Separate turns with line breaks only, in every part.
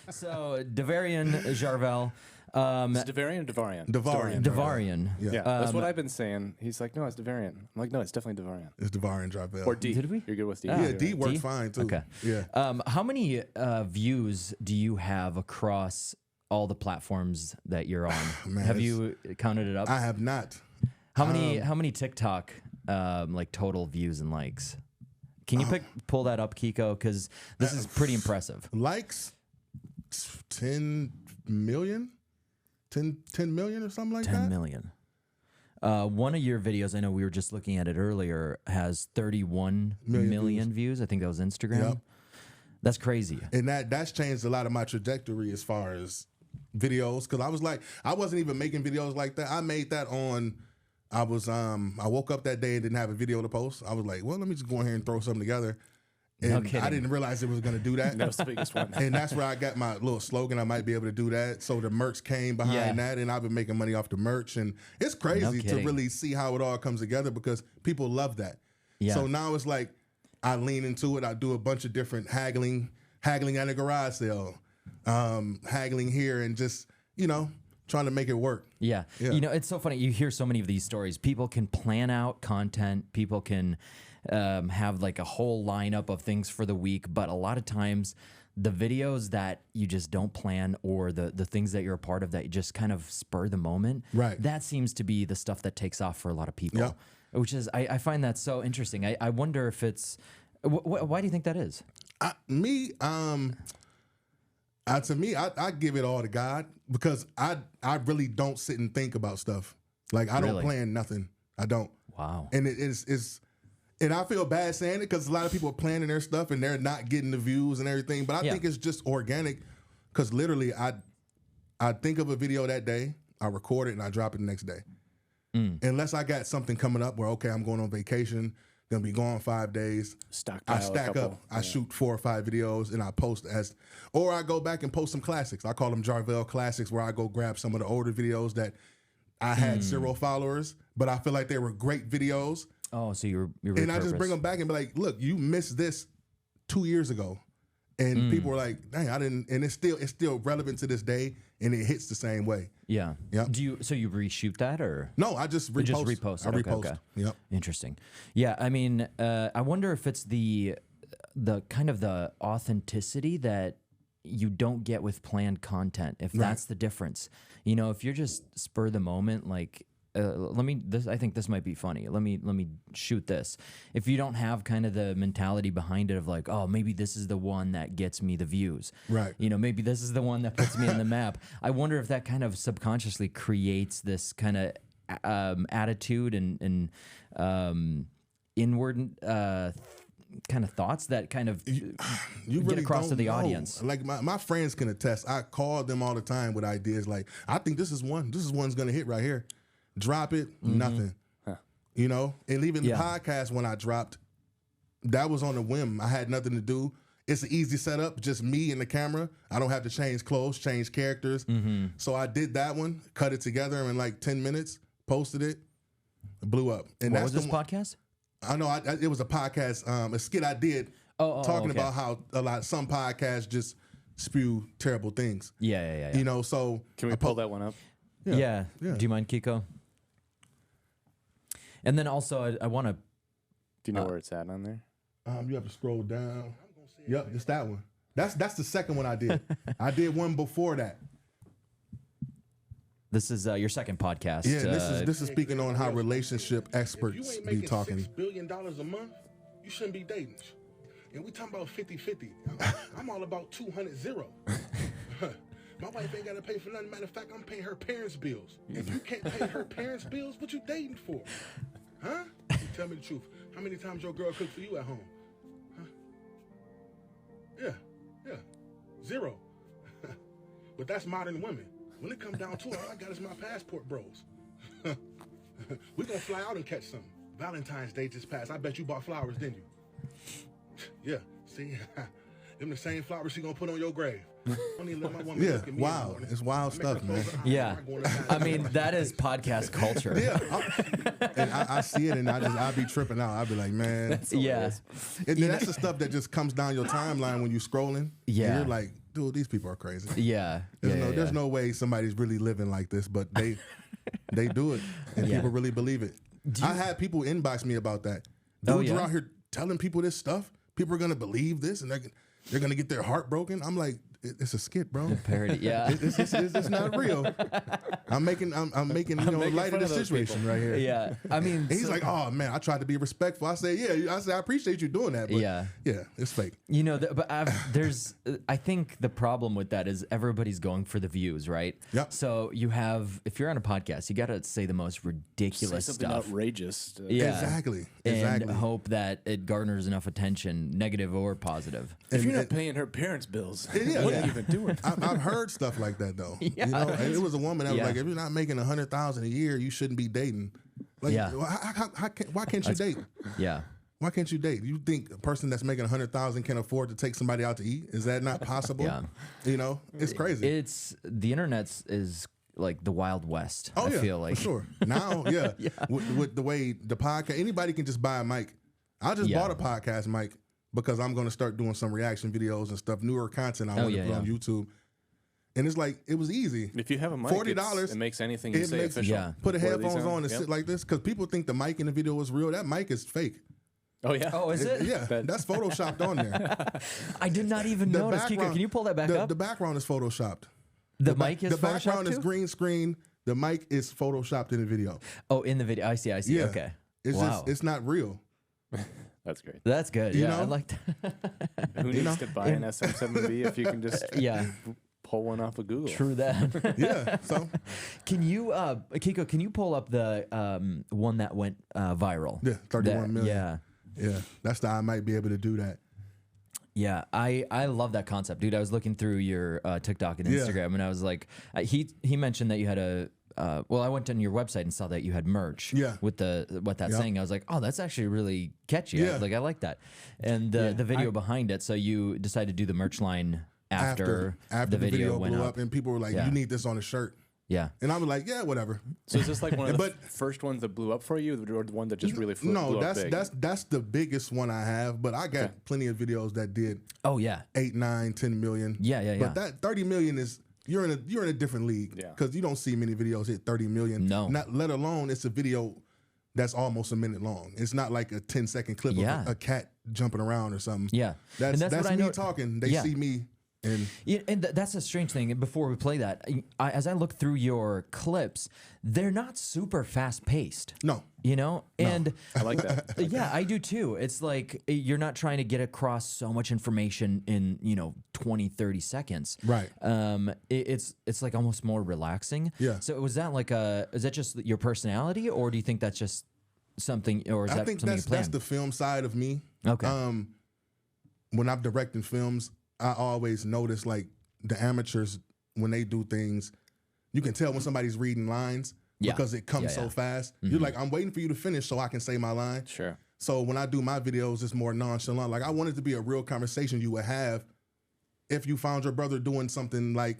So Davarion Jarvelle.
Is it Davarion or Davarion?
Davarion.
Yeah, that's what I've been saying. He's like, no, it's Davarion. I'm like, no, it's definitely Davarion.
It's Davarion Jarvelle.
Or D.
Did we?
You're good with D.
Yeah, D works
D?
fine too.
Okay.
Yeah.
How many views do you have across all the platforms that you're on?
Man,
have you counted it up?
I have not.
How many TikTok like total views and likes? Can you pull that up, Kiko? Because this is pretty impressive.
Likes 10 million? 10 million or something like that?
10 million. One of your videos, I know we were just looking at it earlier, has 31 million views. I think that was Instagram.
Yep.
That's crazy.
And that's changed a lot of my trajectory as far as videos. Because I was like, I wasn't even making videos like that. I made that on, I woke up that day and didn't have a video to post. I was like, well, let me just go in here and throw something together. And
No kidding.
I didn't realize it was going to do that.
That was the biggest one.
And that's where I got my little slogan. I might be able to do that. So the merch came behind that, and I've been making money off the merch. And it's crazy to really see how it all comes together because people love that.
Yeah.
So now it's like I lean into it. I do a bunch of different haggling at a garage sale, haggling here, and just, trying to make it work.
Yeah. It's so funny. You hear so many of these stories. People can plan out content. People can have like a whole lineup of things for the week, but a lot of times the videos that you just don't plan or the things that you're a part of that you just kind of spur the moment,
right? That
seems to be the stuff that takes off for a lot of people, which is, I find that so interesting. I wonder if it's, why do you think that is?
To me, I give it all to God because I really don't sit and think about stuff. Like I don't plan nothing. I don't.
Wow.
And it's and I feel bad saying it because a lot of people are planning their stuff and they're not getting the views and everything. But I think it's just organic because literally I think of a video that day, I record it, and I drop it the next day. Unless I got something coming up where, okay, I'm going on vacation, gonna be gone 5 days. I stack up. I shoot 4 or 5 videos and I post or I go back and post some classics. I call them Jarvelle classics, where I go grab some of the older videos that I had 0 followers, but I feel like they were great videos.
Oh, so you're
and I just bring them back and be like, look, you missed this 2 years ago. And people were like, dang, I didn't, and it's still relevant to this day, and it hits the same way.
Yeah.
Yep.
So you reshoot that or?
No, I just repost.
Just repost.
I repost.
Okay.
Yep.
Interesting. Yeah, I mean, I wonder if it's the kind of the authenticity that you don't get with planned content. If that's the difference, if you're just spur the moment, like. I think this might be funny. Let me shoot this. If you don't have kind of the mentality behind it of like, oh, maybe this is the one that gets me the views.
Right.
Maybe this is the one that puts me on the map. I wonder if that kind of subconsciously creates this kind of attitude and inward kind of thoughts that kind of
you
get
really
across
don't
to the
know.
audience.
Like my friends can attest. I call them all the time with ideas like, I think this is one's gonna hit right here. Drop it, nothing.
Huh.
And even the podcast when I dropped, that was on a whim. I had nothing to do. It's an easy setup, just me and the camera. I don't have to change clothes, change characters. So I did that one, cut it together in like 10 minutes, posted it, blew up. And
what
that's
was this podcast?
I know it was a podcast, a skit I did talking about how some podcasts just spew terrible things.
Yeah.
So
can we pull that one up?
Yeah. Do you mind, Kiko? And then also, I want to.
Do you know where it's at on there?
You have to scroll down. Yep, it's that one. That's the second one I did. I did one before that.
This is your second podcast.
Yeah, this is speaking on how relationship experts be talking.
$6 billion a month, you shouldn't be dating. And we talking about 50-50. I'm all about 200-0. My wife ain't got to pay for nothing. Matter of fact, I'm paying her parents' bills. If you can't pay her parents' bills, what you dating for? Huh? Tell me the truth. How many times your girl cooked for you at home? Huh? Yeah. 0. But that's modern women. When it comes down to it, all I got is my passport bros. We gonna fly out and catch something. Valentine's Day just passed. I bet you bought flowers, didn't you? Yeah, see? Them the same flowers she gonna put on your grave. I don't even let my woman
Yeah,
look at me
wow.
anymore.
It's wild stuff, man.
Yeah. I mean, that is podcast culture.
Yeah, and I see it, and I be tripping out. I be like, man.
Yeah.
And then that's the stuff that just comes down your timeline when you scrolling.
Yeah.
And you're like, dude, these people are crazy.
Yeah.
There's no way somebody's really living like this, but they do it, and
Yeah.
people really believe it. I had people inbox me about that.
Oh,
Dude,
yeah?
you're out here telling people this stuff. People are gonna believe this, and they're gonna get their heart broken. I'm like, it's a skit, bro.
Parody. Yeah.
It's not real. I'm making
making
light of
fun
the
of those
situation
people.
right here.
Yeah. I mean,
And he's like, oh man, I tried to be respectful. I say, yeah. I said, I appreciate you doing that, but
Yeah.
it's fake.
you know, but I think the problem with that is everybody's going for the views, right?
Yep.
So you have, if you're on a podcast, you got to say the most
Say
ridiculous
something
stuff.
outrageous.
Yeah.
Exactly.
And hope that it garners enough attention, negative or positive.
If you're
And-
not paying her parents' bills,
Yeah.
what are you even doing?
I've heard stuff like that though.
Yeah.
You know, and it was a woman that was
Yeah.
like, if you're not making $100,000 a year, you shouldn't be dating. Like,
Yeah.
why can't you date?
Yeah.
Why can't you date? You think a person that's making $100,000 can afford to take somebody out to eat? Is that not possible?
Yeah.
You know, it's crazy.
It's the internet is like the Wild West.
Oh,
I
yeah,
feel like
for sure. Now, yeah, with the way the podcast, anybody can just buy a mic. I just
Yeah.
bought a podcast mic because I'm going to start doing some reaction videos and stuff, newer content I want to put on YouTube. And it's like, it was easy.
If you have a mic,
$40,
it makes anything you
it
say
makes-
official.
Yeah.
Put the
Pour these
headphones
out.
on and
Yep.
sit like this because people think the mic in the video is real. That mic is fake.
Oh yeah.
Oh, is it?
Yeah, that's photoshopped on there.
I did not even
The
notice. Kiko,
background-
can you pull that back up?
The background is photoshopped.
The mic is
the background
photoshopped
is
too?
green screen. The mic is photoshopped in the video.
Oh, in the video. I see.
Yeah.
Okay.
It's
Wow.
just it's not real.
That's great.
That's good.
You
Yeah, I
know?
like that.
Who needs to buy an SM7B if you can just
Yeah.
pull one off of Google?
True that.
Yeah. So
Can you, Kiko? Can you pull up the one that went viral?
yeah, 31 million.
Yeah.
Yeah. That's the I might be able to do that.
Yeah, I love that concept, dude. I was looking through your TikTok and
Yeah.
Instagram, and I was like, he mentioned that you had a. Well, I went on your website and saw that you had merch.
Yeah.
With what that's
Yep.
saying, I was like, oh, that's actually really catchy.
Yeah.
I like that, and the video behind it. So you decided to do the merch line after the video went
blew
up.
and people were like,
Yeah.
you need this on a shirt.
Yeah.
And I was like, yeah, whatever.
So is this like one of the
But-
first ones that blew up for you, or the one that just really blew
No,
up big?
that's the biggest one I have, but I got plenty of videos that did
Oh yeah.
8, 9, 10 million.
Yeah.
But that 30 million is you're in a different league.
Yeah.
Because you don't see many videos hit 30 million.
No.
Not let alone it's a video that's almost a minute long. It's not like a 10-second clip
Yeah.
of a cat jumping around or something.
Yeah.
That's
And that's what I
me
know-
talking. They
Yeah.
see me and
Yeah, and that's a strange thing. And before we play that, as I look through your clips, they're not super fast paced.
no.
You know, and
I like that.
yeah, I do too. It's like you're not trying to get across so much information in 20, 30 seconds.
Right.
It's like almost more relaxing.
Yeah.
So was that like is that just your personality, or do you think that's just something, or is
I
that
think
something
that's
you plan?
the film side of me.
Okay.
When I'm directing films, I always notice like the amateurs when they do things, you can tell when somebody's reading lines
Yeah.
because it comes
Yeah,
so
yeah.
fast. You're like, I'm waiting for you to finish so I can say my line.
Sure.
So when I do my videos, it's more nonchalant. Like I want it to be a real conversation you would have if you found your brother doing something like,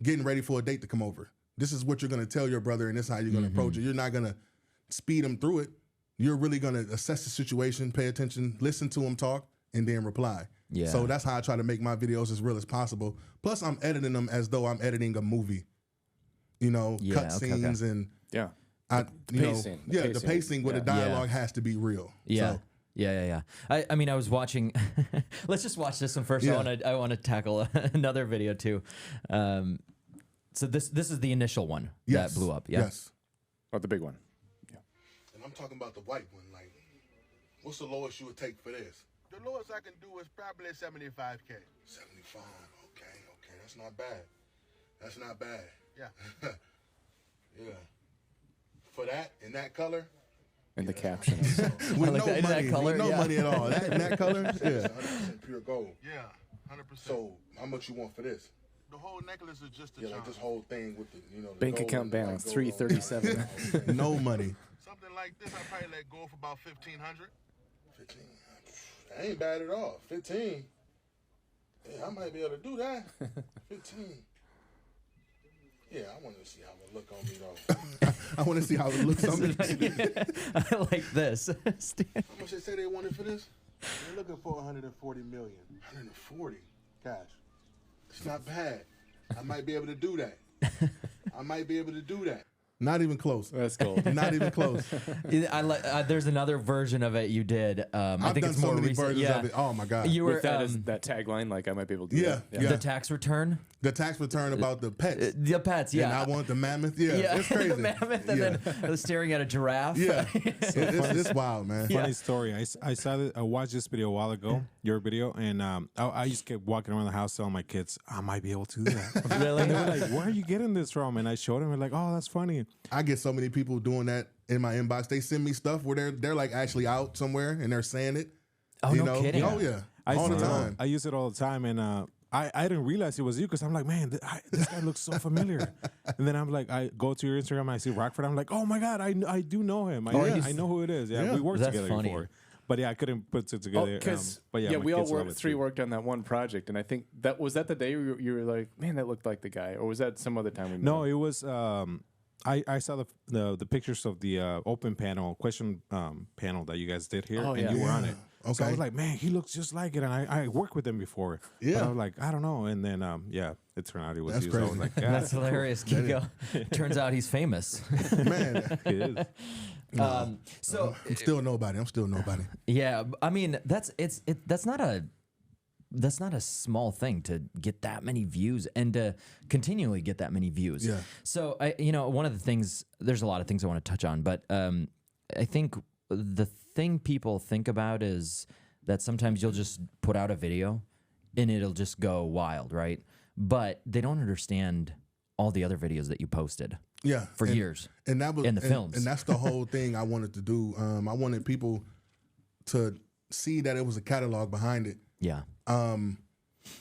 getting ready for a date to come over. This is what you're going to tell your brother, and this is how you're going to approach it. You're not going to speed him through it. You're really going to assess the situation, pay attention, listen to him talk, and then reply.
Yeah.
So that's how I try to make my videos as real as possible. Plus, I'm editing them as though I'm editing a movie. Cut scenes and
Yeah.
pacing. The pacing with the dialogue has to be real.
Yeah.
So,
Yeah. I mean, I was watching. Let's just watch this one first.
Yeah.
I want to tackle another video too. So this is the initial one
yes.
that blew up. Yeah.
Yes.
Oh, the big one.
And I'm talking about the white one. Like, what's the lowest you would take for this? The lowest I can do is probably 75K. 75. Okay. That's not bad. Yeah. Yeah. For that in that color.
And the caption.
With
like that- in that color,
with no
yeah.
money at all. That in that color, yeah.
100% pure gold. Yeah. 100%.
So how much you want for this?
the whole necklace is just a
Yeah,
charm.
like this whole thing with the the
Bank
gold
account
and the
balance
gold on.
337.
No money.
Something like this, I probably let go for about 1,500.
15. That ain't bad at all. 15.
Yeah, I might be able to do that. 15. Yeah, I want to see how it look on me though.
I want to see how it looks on me.
I like this.
How much they say they wanted for this? They're looking for 140 million. 140? Gosh, it's not bad. I might be able to do that. I might be able to do that.
Not even close.
That's cool.
Not even close.
There's another version of it you did. I think
done
it's more
so many
recent.
versions
Yeah.
of it. Oh my god.
You were
With that, as that tagline, like I might be able to do
Yeah,
that.
yeah.
the tax return.
The tax return about the pets.
The pets,
And
yeah.
I want the mammoth. Yeah, it's crazy.
The mammoth, and
yeah.
then staring at a giraffe.
Yeah, it's wild, man.
Funny story. I watched this video a while ago, your video, and I just kept walking around the house telling my kids, I might be able to do that.
Really?
And they were like, where are you getting this from? And I showed them, and like, oh, that's funny.
I get so many people doing that in my inbox. They send me stuff where they're like actually out somewhere and they're saying it.
Oh,
you
no
know?
kidding.
Oh yeah, all the time.
I use it all the time, and I didn't realize it was you because I'm like, man, this guy looks so familiar. And then I'm like, I go to your Instagram, and I see Rockford. I'm like, oh my god, I do know him. I know who it is. Yeah, we worked
That's
together
funny.
before. But yeah, I couldn't put it together. But yeah, my
we all
kids love it too.
worked on that one project, and I think that was that the day you were like, man, that looked like the guy, or was that some other time we met?
No, it was. I saw the pictures of the open panel question panel that you guys did here,
Oh,
and
yeah.
you were on it. So
Okay.
I was like, man, he looks just like it, and I worked with him before.
Yeah.
But I was like, I don't know, and then yeah, it turned out it was
That's
you. So I was
crazy.
like, yeah,
That's hilarious, Kiko. Turns out he's famous.
Man,
it is.
So
I'm still nobody.
yeah, I mean that's not a small thing to get that many views and to continually get that many views.
Yeah.
So one of the things, there's a lot of things I want to touch on, but I think the thing people think about is that sometimes you'll just put out a video and it'll just go wild, right? But they don't understand all the other videos that you posted.
Yeah,
For years.
and that was
in the films.
and that's the whole thing I wanted to do. I wanted people to see that it was a catalog behind it.
Yeah.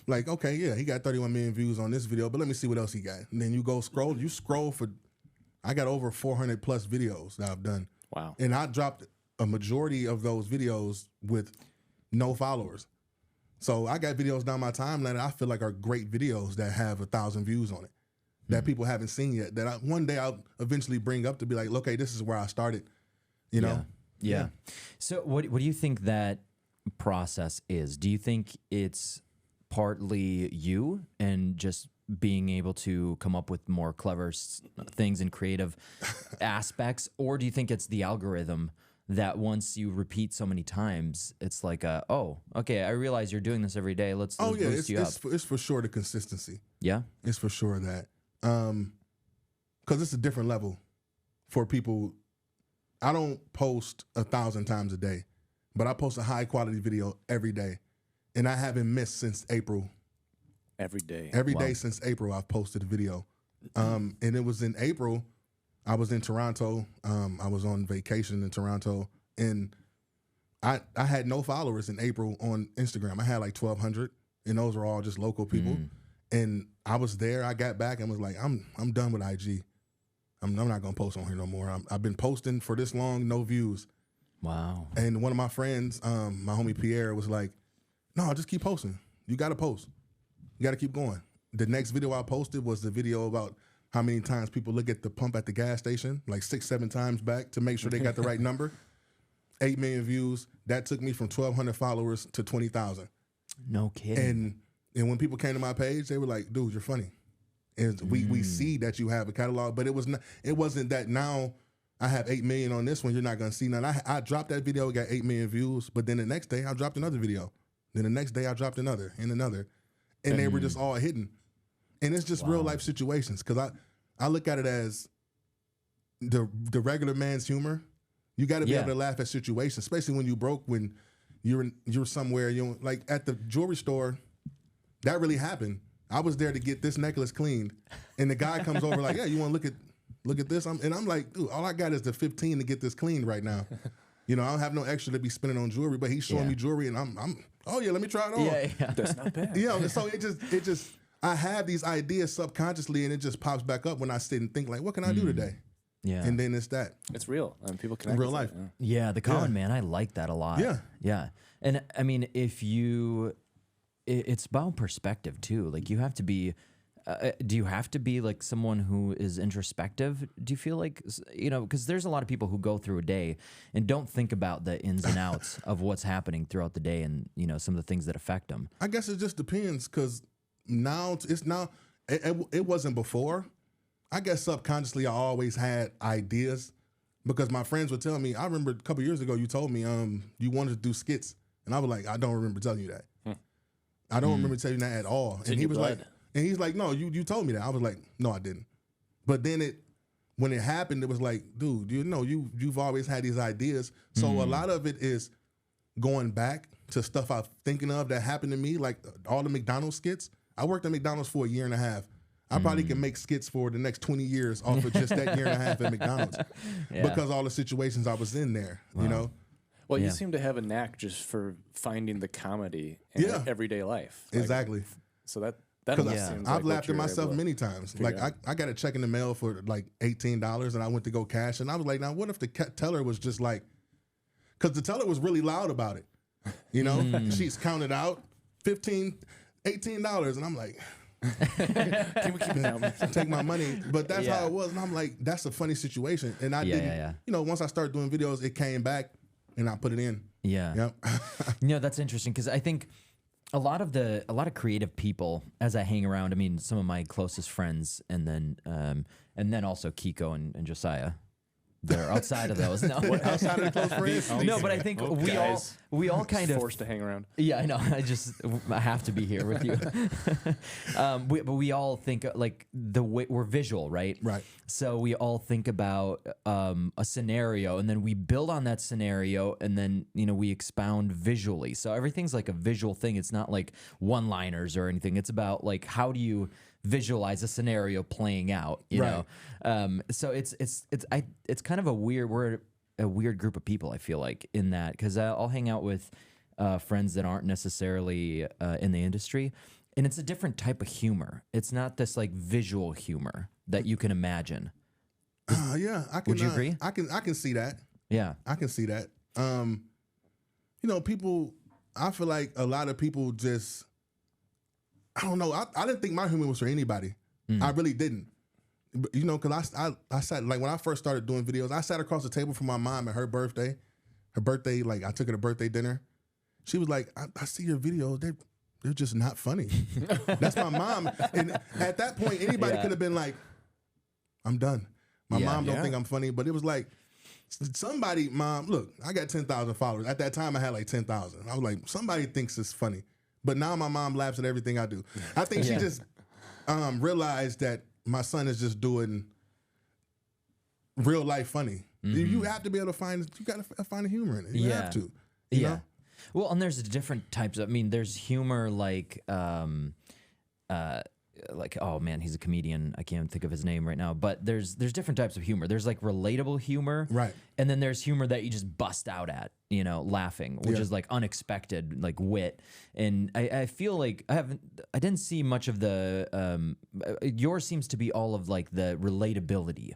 Like, okay, yeah, he got 31 million views on this video, but let me see what else he got. And then you scroll for, I got over 400 plus videos that I've done.
Wow.
And I dropped a majority of those videos with no followers. So I got videos down my timeline that I feel like are great videos that have 1,000 views on it that people haven't seen yet. That one day I'll eventually bring up to be like, okay, this is where I started. You know?
Yeah. So what do you think that process is? Do you think it's partly you and just being able to come up with more clever things and creative aspects, or do you think it's the algorithm that once you repeat so many times, it's like, oh, okay, I realize you're doing this every day. Let's boost you up.
It's for sure the consistency.
Yeah.
It's for sure that, because it's a different level for people. I don't post 1,000 times a day, but I post a high quality video every day, and I haven't missed since April.
Every day.
Every day since April, I've posted a video. And it was in April, I was in Toronto. I was on vacation in Toronto, and I had no followers in April on Instagram. I had like 1,200, and those were all just local people. And I was there. I got back and was like, I'm done with IG. I'm not gonna post on here no more. I've been posting for this long, no views.
Wow.
And one of my friends, my homie Pierre, was like, no, just keep posting. You gotta post. You gotta keep going. The next video I posted was the video about how many times people look at the pump at the gas station, like 6-7 times back to make sure they got the right number. 8 million views. That took me from 1,200 followers to 20,000.
No kidding.
And when people came to my page, they were like, dude, you're funny. And we see that you have a catalog, but it wasn't that now I have 8 million on this one, you're not gonna see none. I dropped that video, got 8 million views, but then the next day I dropped another video. Then the next day I dropped another and another. And they were just all hidden. And it's just real life situations. Cause I look at it as the regular man's humor. You gotta be able to laugh at situations, especially when you broke, when you're somewhere, like at the jewelry store, that really happened. I was there to get this necklace cleaned, and the guy comes over like, yeah, you want to look at this? And I'm like, dude, all I got is the 15 to get this cleaned right now. I don't have no extra to be spending on jewelry, but he's showing me jewelry, and I'm oh yeah, let me try it on.
Yeah.
That's not bad.
So it just I have these ideas subconsciously, and it just pops back up when I sit and think like, what can I do today?
Yeah.
And then it's that.
It's real. I mean, people connect.
Real
with
life.
it,
Yeah, the common man, I like that a lot.
Yeah.
Yeah. And I mean, if you it's about perspective too. Like you have to be. Do you have to be like someone who is introspective? Do you feel like, you know, because there's a lot of people who go through a day and don't think about the ins and outs of what's happening throughout the day and, you know, some of the things that affect them.
I guess it just depends because now it wasn't before. I guess subconsciously I always had ideas because my friends would tell me, I remember a couple years ago you told me you wanted to do skits. And I was like, I don't remember telling you that. I don't remember telling you that at all. And he was like, no, you told me that. I was like, no, I didn't. But then when it happened, it was like, dude, you know, you've always had these ideas. So a lot of it is going back to stuff I'm thinking of that happened to me, like all the McDonald's skits. I worked at McDonald's for a year and a half. I probably can make skits for the next 20 years off of just that year and a half at McDonald's because all the situations I was in there, you know?
Well, you seem to have a knack just for finding the comedy in everyday life. Like,
Exactly.
So that seems
I've
like
laughed at myself many times. Like I got a check in the mail for like $18 and I went to go cash and I was like, now what if the teller was just like, because the teller was really loud about it. You know, she's counted out $18 and I'm like,
can we keep it down?
take my money. But that's how it was. And I'm like, that's a funny situation. And I didn't, you know, once I started doing videos, it came back and I put it in.
Yeah.
Yep.
No, that's interesting because I think a lot of creative people, as I hang around, I mean, some of my closest friends, and then also Kiko and Josiah. They're outside of those. No,
Outside of the close friends?
No, but I think we all kind of
forced to hang around.
Yeah, I know. I have to be here with you. But we all think like the way we're visual, right?
Right.
So we all think about a scenario, and then we build on that scenario, and then we expound visually. So everything's like a visual thing. It's not like one-liners or anything. It's about like how do you visualize a scenario playing out, you know? So it's kind of we're a weird group of people, I feel like, in that, because I'll hang out with friends that aren't necessarily in the industry, and it's a different type of humor. It's not this like visual humor that you can imagine.
Yeah, I can.
Would you agree?
I can see that.
Yeah,
I can see that. People. I feel like a lot of people just. I don't know. I didn't think my humor was for anybody. I really didn't. Because I sat, like when I first started doing videos, I sat across the table from my mom at her birthday. Her birthday, like I took her to birthday dinner. She was like, I see your videos. They're just not funny. That's my mom. And at that point, anybody could have been like, I'm done. My mom don't think I'm funny. But it was like, somebody, mom, look, I got 10,000 followers. At that time, I had like 10,000. I was like, somebody thinks it's funny. But now my mom laughs at everything I do. I think she just realized that my son is just doing real life funny. You have to be able to find the humor in it. You have to. You know?
Well, and there's different types. I mean, there's humor like oh man, he's a comedian. I can't think of his name right now. But there's different types of humor. There's like relatable humor,
right?
And then there's humor that you just bust out at, laughing, which is like unexpected, like wit. And I feel like I didn't see much of the yours seems to be all of like the relatability,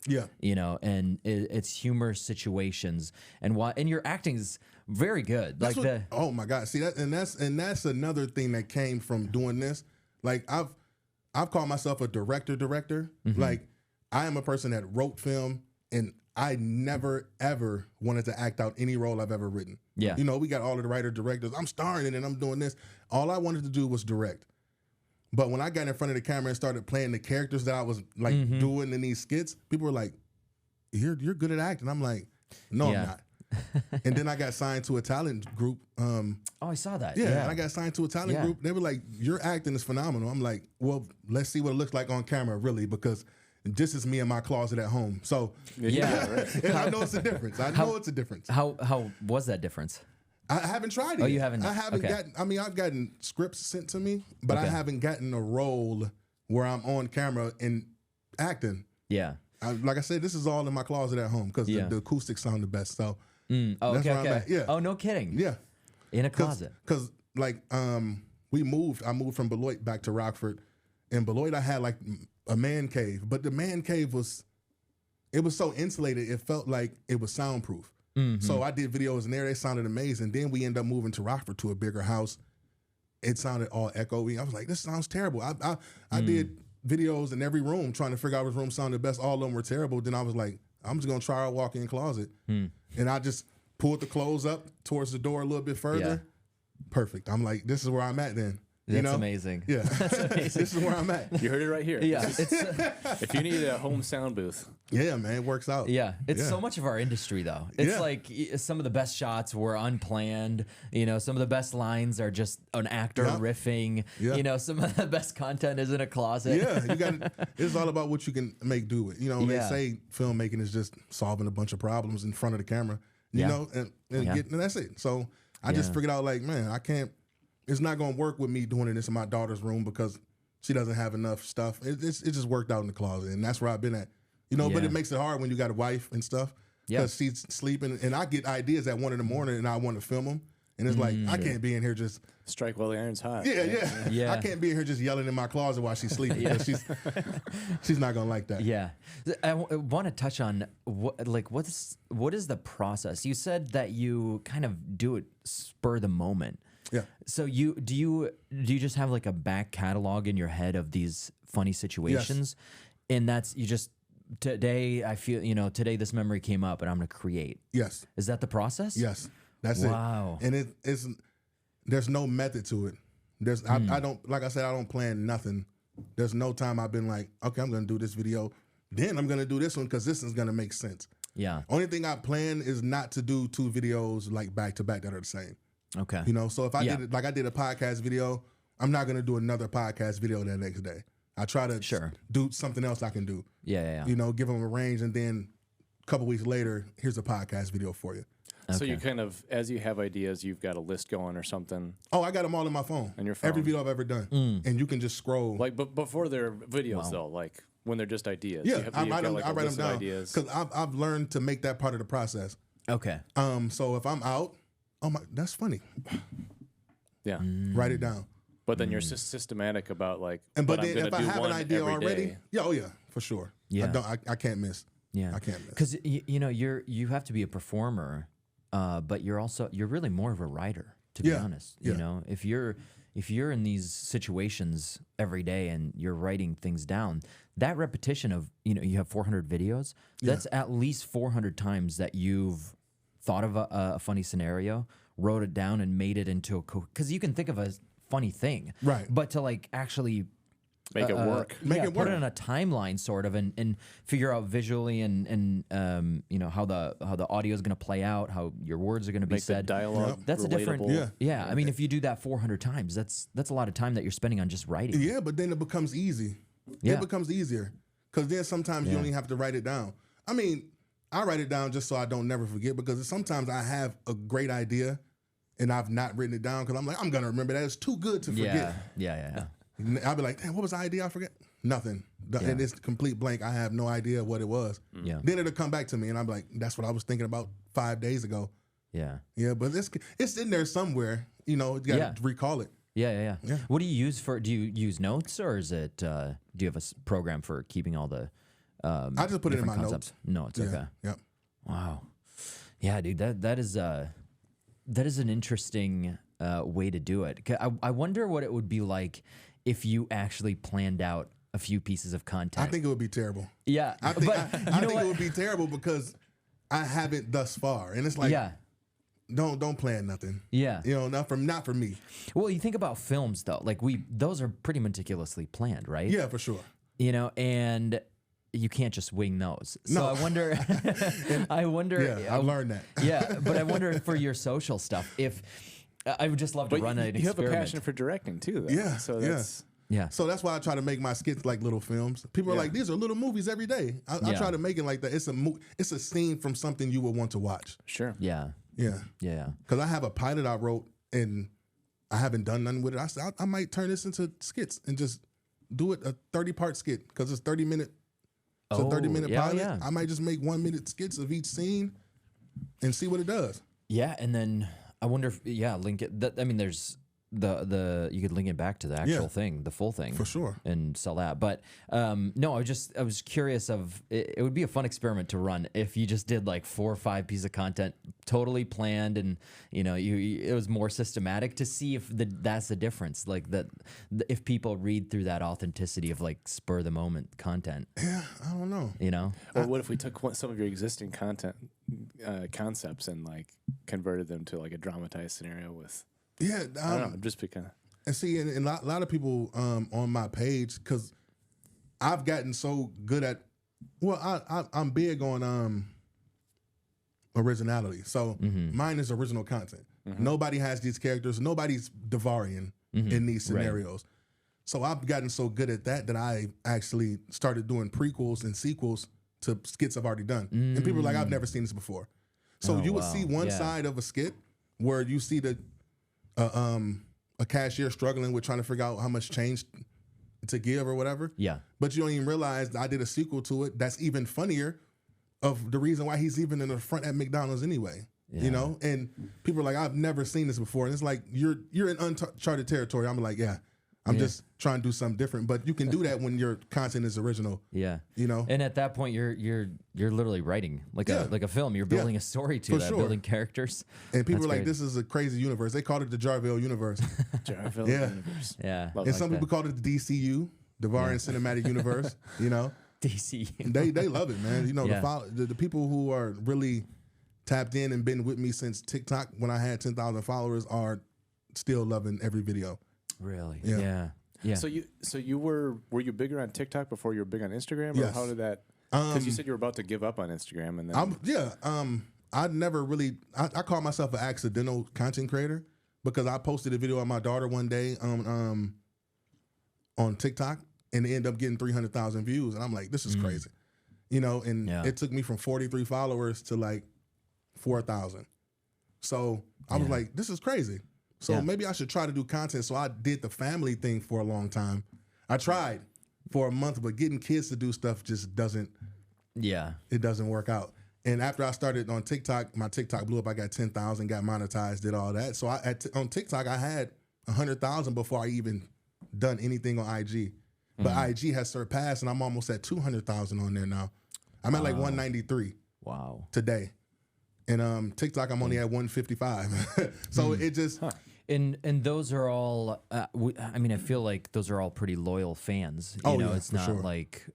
and it's humor situations and your acting is very good.
Oh my God, see that, and that's another thing that came from doing this. Like I've called myself a director. Like I am a person that wrote film, and I never ever wanted to act out any role I've ever written.
Yeah,
we got all of the writer directors. I'm starring in it and I'm doing this. All I wanted to do was direct. But when I got in front of the camera and started playing the characters that I was like doing in these skits, people were like, "You're good at acting." I'm like, "No, I'm not." And then I got signed to a talent group.
I saw that.
Yeah, and I got signed to a talent group. They were like, "Your acting is phenomenal." I'm like, "Well, let's see what it looks like on camera, really, because this is me in my closet at home." So
right.
And I know it's a difference. It's a difference.
How was that difference?
I haven't tried it.
Oh, you haven't?
I haven't gotten. I mean, I've gotten scripts sent to me, but I haven't gotten a role where I'm on camera and acting.
Yeah.
Like I said, this is all in my closet at home because the acoustics sound the best. So.
That's where
I'm at. Yeah.
Oh, no kidding.
Yeah.
In a closet.
Because like we moved. I moved from Beloit back to Rockford. In Beloit, I had like a man cave, but the man cave was so insulated. It felt like it was soundproof. So I did videos in there. They sounded amazing. Then we ended up moving to Rockford to a bigger house, it sounded all echoey. I was like, this sounds terrible. I did videos in every room trying to figure out which room sounded best. All of them were terrible. Then I was like, I'm just gonna try our walk-in closet, and I just pulled the clothes up towards the door a little bit further.
Yeah.
Perfect. I'm like, this is where I'm at then.
That's amazing.
Yeah, this is where I'm at.
You heard it right here.
Yeah,
If you need a home sound booth.
Yeah, man, it works out.
yeah. It's so much of our industry, though. It's like some of the best shots were unplanned. You know, some of the best lines are just an actor riffing.
Yeah.
You know, some of the best content is in a closet.
Yeah, you got. It's all about what you can make do with. You know, they say filmmaking is just solving a bunch of problems in front of the camera. You know, and that's it. So I just figured out, like, man, I can't. It's not going to work with me doing this in my daughter's room because she doesn't have enough stuff. It just worked out in the closet, and that's where I've been at. You know, but it makes it hard when you got a wife and stuff because she's sleeping, and I get ideas at 1 a.m. and I want to film them, and it's like I can't be in here just
strike while the iron's hot.
Yeah. I can't be in here just yelling in my closet while she's sleeping. Because she's not gonna like that.
Yeah, I want to touch on what is the process? You said that you kind of do it spur the moment.
Yeah.
So do you just have like a back catalog in your head of these funny situations, and that's you just today I feel today this memory came up and I'm gonna create.
Yes.
Is that the process?
Yes. That's it.
Wow.
And there's no method to it. I don't, like I said, I don't plan nothing. There's no time I've been like, okay, I'm gonna do this video, then I'm gonna do this one because this is gonna make sense.
Yeah.
Only thing I plan is not to do 2 videos like back to back that are the same.
Okay.
You know, so if I did it, like I did a podcast video, I'm not gonna do another podcast video that next day. I try to do something else I can do.
Yeah.
You know, give them a range, and then a couple weeks later, here's a podcast video for you.
So you kind of, as you have ideas, you've got a list going or something.
Oh, I got them all in my phone.
On your phone.
Every video I've ever done, and you can just scroll.
Like, but before they're videos though, like when they're just ideas.
Yeah,
you have,
I write them down
because
because I've learned to make that part of the process.
Okay.
So if I'm out, that's funny.
Yeah.
Write it down.
But then you're systematic about like.
But
I'm
then
gonna
if I
do
have an
one
idea
every
already,
day.
for sure.
Yeah.
I can't miss.
Yeah,
I can't miss.
Because you have to be a performer, but you're really more of a writer, to be honest.
Yeah.
You know, if you're in these situations every day and you're writing things down, that repetition of you have 400 videos. That's at least 400 times that you've thought of a funny scenario, wrote it down, and made it into because you can think of a funny thing,
right?
But to like actually
make it work,
put it on a timeline sort of, and figure out visually and how the audio is going to play out, how your words are going to be said.
The dialogue,
that's
relatable.
a different. Yeah. I mean, if you do that 400 times, that's a lot of time that you're spending on just writing.
Yeah, but then it becomes easy.
Yeah.
It becomes easier because then sometimes you don't even have to write it down. I mean, I write it down just so I don't never forget because sometimes I have a great idea and I've not written it down because I'm like, I'm going to remember that. It's too good to forget.
Yeah.
I'll be like, damn, what was the idea? I forget. Nothing. And it's complete blank. I have no idea what it was.
Yeah.
Then it'll come back to me and I'm like, that's what I was thinking about 5 days ago.
Yeah.
Yeah, but it's in there somewhere. You know, you got to recall it.
Yeah. What do you use do you use notes or is it, do you have a program for keeping all the
I just put it in my
concepts?
notes.
Okay.
Yep.
Wow. Yeah, dude, that is an interesting way to do it. I wonder what it would be like if you actually planned out a few pieces of content.
I think it would be terrible.
Yeah,
I think it would be terrible because I haven't thus far, and it's like, don't plan nothing.
Yeah,
not for me.
Well, you think about films though, like those are pretty meticulously planned, right?
Yeah, for sure.
And you can't just wing those. So
No.
I wonder.
Yeah, I've learned that.
Yeah, but I wonder for your social stuff, if I would just love to run an experiment.
You have a passion for directing too, though.
Yeah,
So that's
So that's why I try to make my skits like little films. People are like, these are little movies every day. I try to make it like that. It's a scene from something you would want to watch.
sure.
Yeah.
Yeah. Because I have a pilot I wrote and I haven't done nothing with it. I said I might turn this into skits and just do it a 30-part skit because it's 30 minute. It's a 30-minute pilot.
Yeah.
I might just make 1-minute skits of each scene and see what it does.
Yeah, and then I wonder if link it. I mean, there's you could link it back to the actual thing, the full thing
for sure,
and sell that. But no, I was curious of it would be a fun experiment to run if you just did like 4 or 5 pieces of content totally planned, and it was more systematic to see if that's the difference, like that if people read through that authenticity of like spur of the moment content.
Yeah, I don't know.
Or what if we took some of your existing content concepts and like converted them to like a dramatized scenario with I don't know, just because.
And see, and a lot of people on my page, because I've gotten so good at, I'm big on originality. So mine is original content. Nobody has these characters. Nobody's Davarion in these scenarios. Right. So I've gotten so good at that I actually started doing prequels and sequels to skits I've already done. And people are like, I've never seen this before. So you would see one side of a skit where you see a cashier struggling with trying to figure out how much change to give or whatever. Yeah. But you don't even realize I did a sequel to it that's even funnier of the reason why he's even in the front at McDonald's anyway. Yeah. And people are like, I've never seen this before. And it's like, you're in uncharted territory. I'm like, I'm just trying to do something different, but you can do that when your content is original. Yeah,
And at that point, you're literally writing like a film. You're building a story to that, building characters.
And people are like, "This is a crazy universe." They called it the Jarvelle universe.
Jarvelle universe.
Yeah.
And some people called it the DCU, Davarion Cinematic Universe.
DCU.
They love it, man. The people who are really tapped in and been with me since TikTok when I had 10,000 followers are still loving every video.
Really? Yeah.
So you were you bigger on TikTok before you were big on Instagram, or how did that? Because you said you were about to give up on Instagram, and then
I never really. I call myself an accidental content creator because I posted a video of my daughter one day on TikTok, and it ended up getting 300,000 views, and I'm like, this is crazy, And it took me from 43 followers to like 4,000. So I was like, this is crazy. So maybe I should try to do content. So I did the family thing for a long time. I tried for a month, but getting kids to do stuff just doesn't. Yeah, it doesn't work out. And after I started on TikTok, my TikTok blew up. I got 10,000, got monetized, did all that. So on TikTok, I had 100,000 before I even done anything on IG. But IG has surpassed, and I'm almost at 200,000 on there now. I'm at like 193. Wow. Today. And TikTok, I'm only at 155. So it just.
And those are all. I feel like those are all pretty loyal fans. It's not like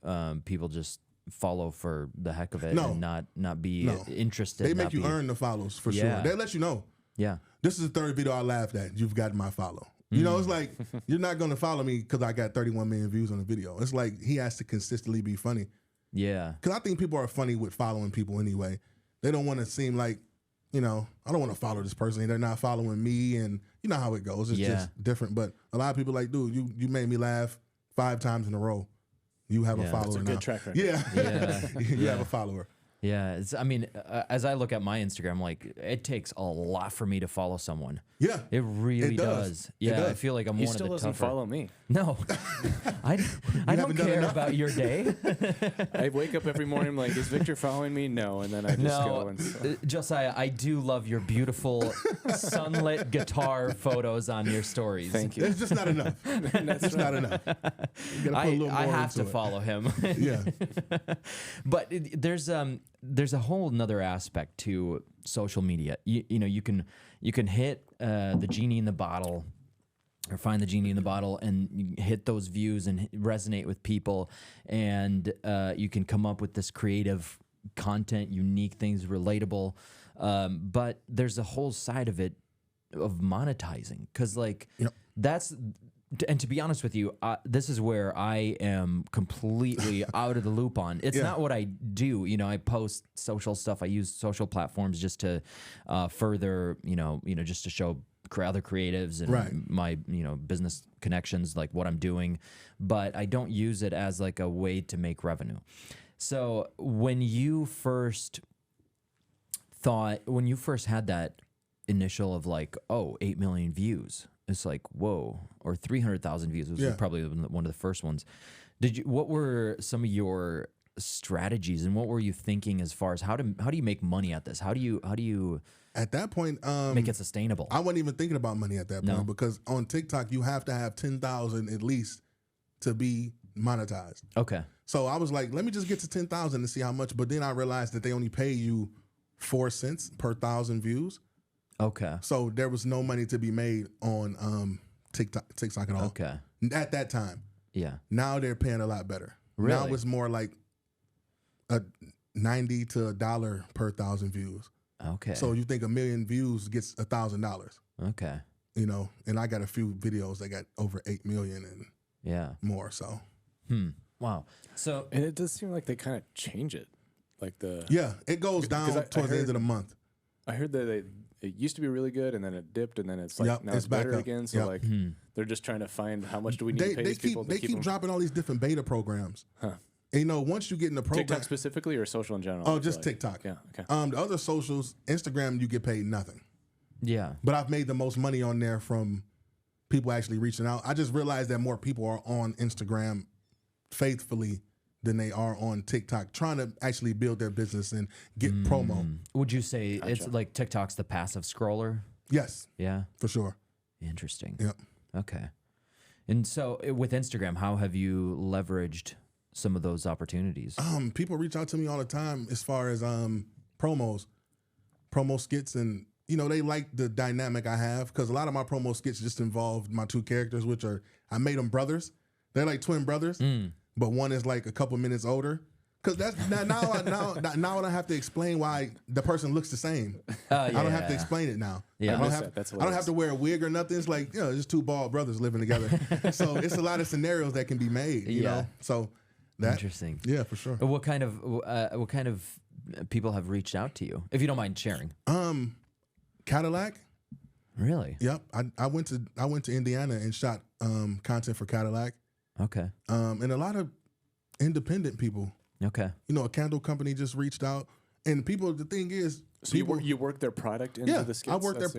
people just follow for the heck of it and not be interested.
They make you earn the follows for sure. They let you know. Yeah. This is the third video I laughed at. You've gotten my follow. It's like you're not going to follow me because I got 31 million views on the video. It's like he has to consistently be funny. Yeah. Because I think people are funny with following people anyway. They don't want to seem like, I don't want to follow this person. And they're not following me, and you know how it goes. It's just different. But a lot of people are like, dude, you made me laugh 5 times in a row. You have a follower. That's a good track record. Yeah. You have a follower.
Yeah, as I look at my Instagram, like it takes a lot for me to follow someone. Yeah, it really does. Yeah, I feel like I'm one of the tougher.
He still doesn't follow me.
No, I don't care about your day.
I wake up every morning like, is Victor following me? No, and then I just go and.
Josiah, I do love your beautiful sunlit guitar photos on your stories.
Thank you.
It's just not enough. It's not enough.
I have to follow him. Yeah, but there's a whole nother aspect to social media. You can hit the genie in the bottle, or find the genie in the bottle, and hit those views and resonate with people, and you can come up with this creative content, unique things, relatable. But there's a whole side of it of monetizing, because that's. And to be honest with you, this is where I am completely out of the loop on. It's not what I do. I post social stuff. I use social platforms just to further, just to show other creatives and my, business connections, like what I'm doing. But I don't use it as like a way to make revenue. So when you first had that initial of like, 8 million views, it's like, whoa, or 300,000 views was probably one of the first ones. What were some of your strategies and what were you thinking as far as how do you make money at this? How do you
At that point,
make it sustainable?
I wasn't even thinking about money at that point,
No.
because on TikTok you have to have 10,000 at least to be monetized.
Okay.
So I was like, let me just get to 10,000 and see how much. But then I realized that they only pay you 4 cents per 1,000 views.
Okay.
So there was no money to be made on TikTok at all.
Okay.
At that time.
Yeah.
Now they're paying a lot better.
Really?
Now it's more like a 90 to $1 per 1,000 views.
Okay.
So you think 1 million views gets $1,000,
okay.
you know? And I got a few videos that got over 8 million and
Yeah.
more. So
Wow. So
And it does seem like they kind of change it. Like
yeah, it goes down
I
towards the end
heard-
of the month.
I heard that it used to be really good, and then it dipped, and then it's like
Yep,
now
it's
it's better
back up.
again. So
Yep.
like they're just trying to find how much do we need to pay
They
these people.
keep
them-
dropping all these different beta programs.
Huh.
And, you know, once you get in the program,
TikTok specifically or social in general.
oh,
I feel
just
like.
TikTok.
Yeah. Okay.
The other socials, Instagram, you get paid nothing.
yeah.
But I've made the most money on there from people actually reaching out. I just realized that more people are on Instagram faithfully than they are on TikTok, trying to actually build their business and get promo.
Would you say it's like TikTok's the passive scroller?
Yes,
Yeah.
for sure.
Interesting.
Yep.
Okay. And so with Instagram, how have you leveraged some of those opportunities?
People reach out to me all the time as far as promo skits, and you know, they like the dynamic I have, because a lot of my promo skits just involved my two characters, which are, I made them brothers. They're like twin brothers, but one is like a couple minutes older. Because that's now I don't have to explain why the person looks the same. I don't have to explain it now.
Yeah.
I don't have,
That's
I don't have to wear a wig or nothing. It's like, you know, just two bald brothers living together. So it's a lot of scenarios that can be made. You know, so that
Interesting.
Yeah, for sure.
What kind of people have reached out to you, if you don't mind sharing?
Cadillac.
Really?
Yep. I went to Indiana and shot content for Cadillac.
Okay.
And a lot of independent people.
Okay.
You know, a candle company just reached out, and people. The thing is,
So
people,
you work their product into the skits?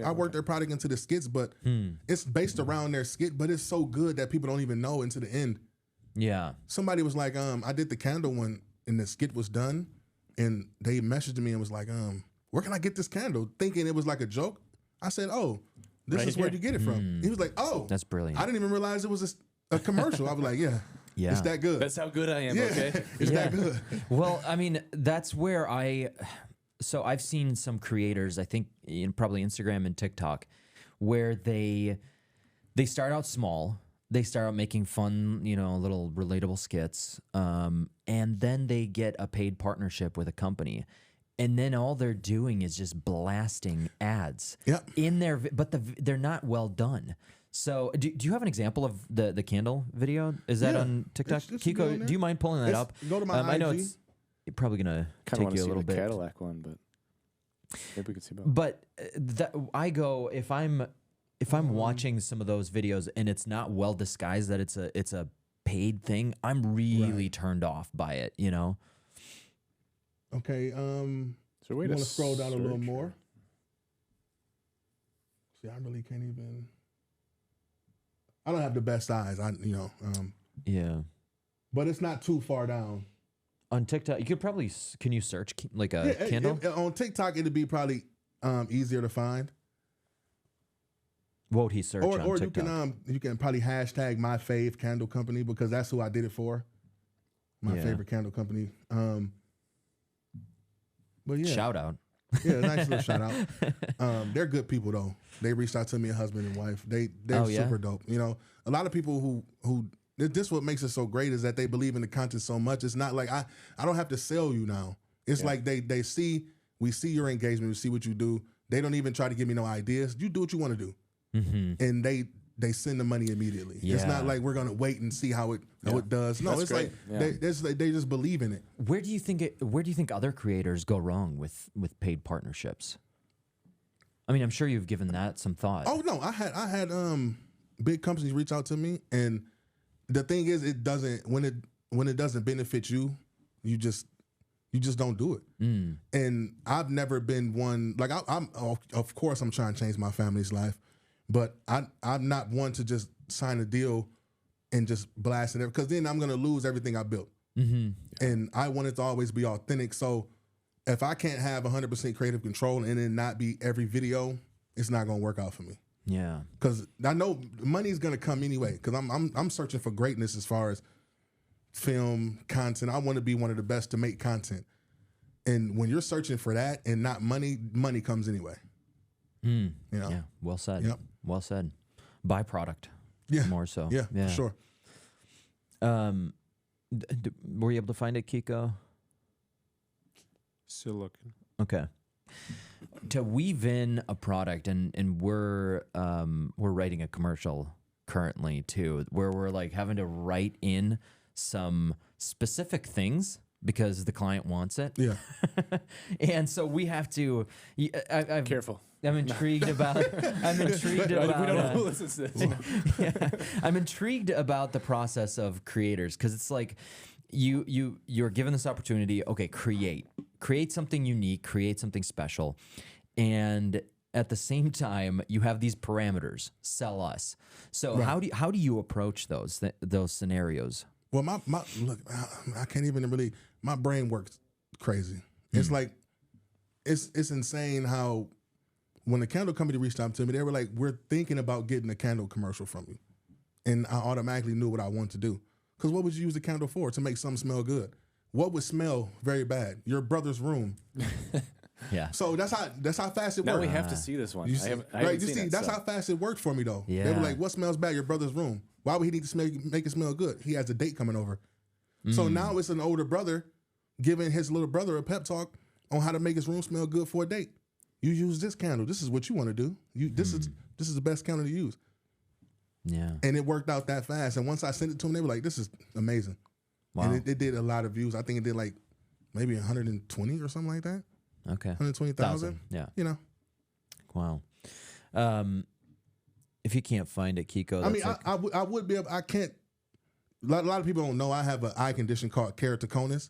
I work their product into the skits, but it's based around their skit. But it's so good that people don't even know into the end.
Yeah.
Somebody was like, I did the candle one, and the skit was done, and they messaged me and was like, where can I get this candle? Thinking it was like a joke. I said, oh, this
Right
is where
here.
you get it from. He was like, oh,
That's brilliant.
I didn't even realize it was a commercial. I was like, yeah,
Yeah.
it's that good.
That's how good I am.
yeah,
Okay.
it's
Yeah.
that good.
Well, I mean, that's where so I've seen some creators, I think in probably Instagram and TikTok, where they start out small. They start out making fun, you know, little relatable skits, and then they get a paid partnership with a company. And then all they're doing is just blasting ads
Yep.
in their, but they're not well done. So, do you have an example of the candle video? Is that
Yeah.
on TikTok?
It should be on
Kiko,
there.
do you mind pulling that
It's-
up?
go to my
I know
IG.
it's probably gonna
Kind of
take
want
you
to
a
see
little
the
bit.
Cadillac one, but maybe we could see both.
But I go if I'm watching some of those videos and it's not well disguised that it's a paid thing, I'm really turned off by it. You know.
Okay.
So
You
wait
want to scroll down a little
search.
more? See, I really can't even. I don't have the best eyes.
Yeah.
But it's not too far down.
On TikTok, you could probably can you search like a candle?
On TikTok, it'd be probably easier to find.
What would he search on
Or
TikTok?
you can probably hashtag my fave candle company, because that's who I did it for. My
Yeah.
favorite candle company. But yeah,
Shout out.
yeah, nice little shout out. They're good people though. They reached out to me, a husband and wife. They're
Oh, yeah?
super dope. You know, a lot of people who this what makes it so great is that they believe in the content so much. It's not like I don't have to sell you now. It's like we see your engagement, we see what you do. They don't even try to give me no ideas. You do what you want to do, and they send the money immediately. It's
Yeah.
not like we're gonna wait and see how it does. No,
That's
it's
great.
like they just believe in it.
Where do you think other creators go wrong with paid partnerships? I mean, I'm sure you've given that some thought.
Oh no, I had big companies reach out to me, and the thing is, it doesn't when it doesn't benefit you, you just don't do it. And I've never been one like I'm of course I'm trying to change my family's life, but I'm not one to just sign a deal and just blast it, because then I'm gonna lose everything I built. And I want it to always be authentic. So if I can't have 100% creative control and then not be every video, it's not going to work out for me.
Yeah.
Because I know money's going to come anyway. Because I'm searching for greatness as far as film content. I want to be one of the best to make content. And when you're searching for that and not money, money comes anyway. You know?
Yeah. Well said.
Yep.
Well said. Byproduct.
Yeah.
More so.
Yeah, for sure.
Were you able to find it, Kiko?
Still looking.
Okay. To weave in a product, and we're writing a commercial currently too, where we're like having to write in some specific things because the client wants it.
Yeah.
And so we have to.
Careful.
I'm intrigued about. I'm intrigued about.
We don't know who listens to this.
Yeah. I'm intrigued about the process of creators because it's like you're given this opportunity. Okay, create something unique, create something special, and at the same time you have these parameters. Sell us. So
Right.
how do you approach those scenarios?
Well, my look, I can't even really. My brain works crazy. It's like, it's insane how when the candle company reached out to me, they were like, "We're thinking about getting a candle commercial from you," and I automatically knew what I wanted to do. Because what would you use the candle for? To make something smell good. What would smell very bad? Your brother's room.
Yeah.
So that's how fast it
Now
worked.
we have to see this one.
You see,
I haven't
right? You
seen
see,
it,
that's
so.
how fast it worked for me, though. They
Yeah.
were like, "What smells bad? Your brother's room. Why would he need to make it smell good? He has a date coming over." So now it's an older brother giving his little brother a pep talk on how to make his room smell good for a date. You use this candle. This is what you want to do. This is the best candle to use.
Yeah.
And it worked out that fast. And once I sent it to them, they were like, "This is amazing."
Wow.
And it did a lot of views. I think it did like maybe 120 or something like that.
Okay.
120,000.
Yeah.
You know.
Wow. If you can't find it, Kiko.
I mean,
that's like,
I would be able. I can't. A lot of people don't know I have an eye condition called keratoconus.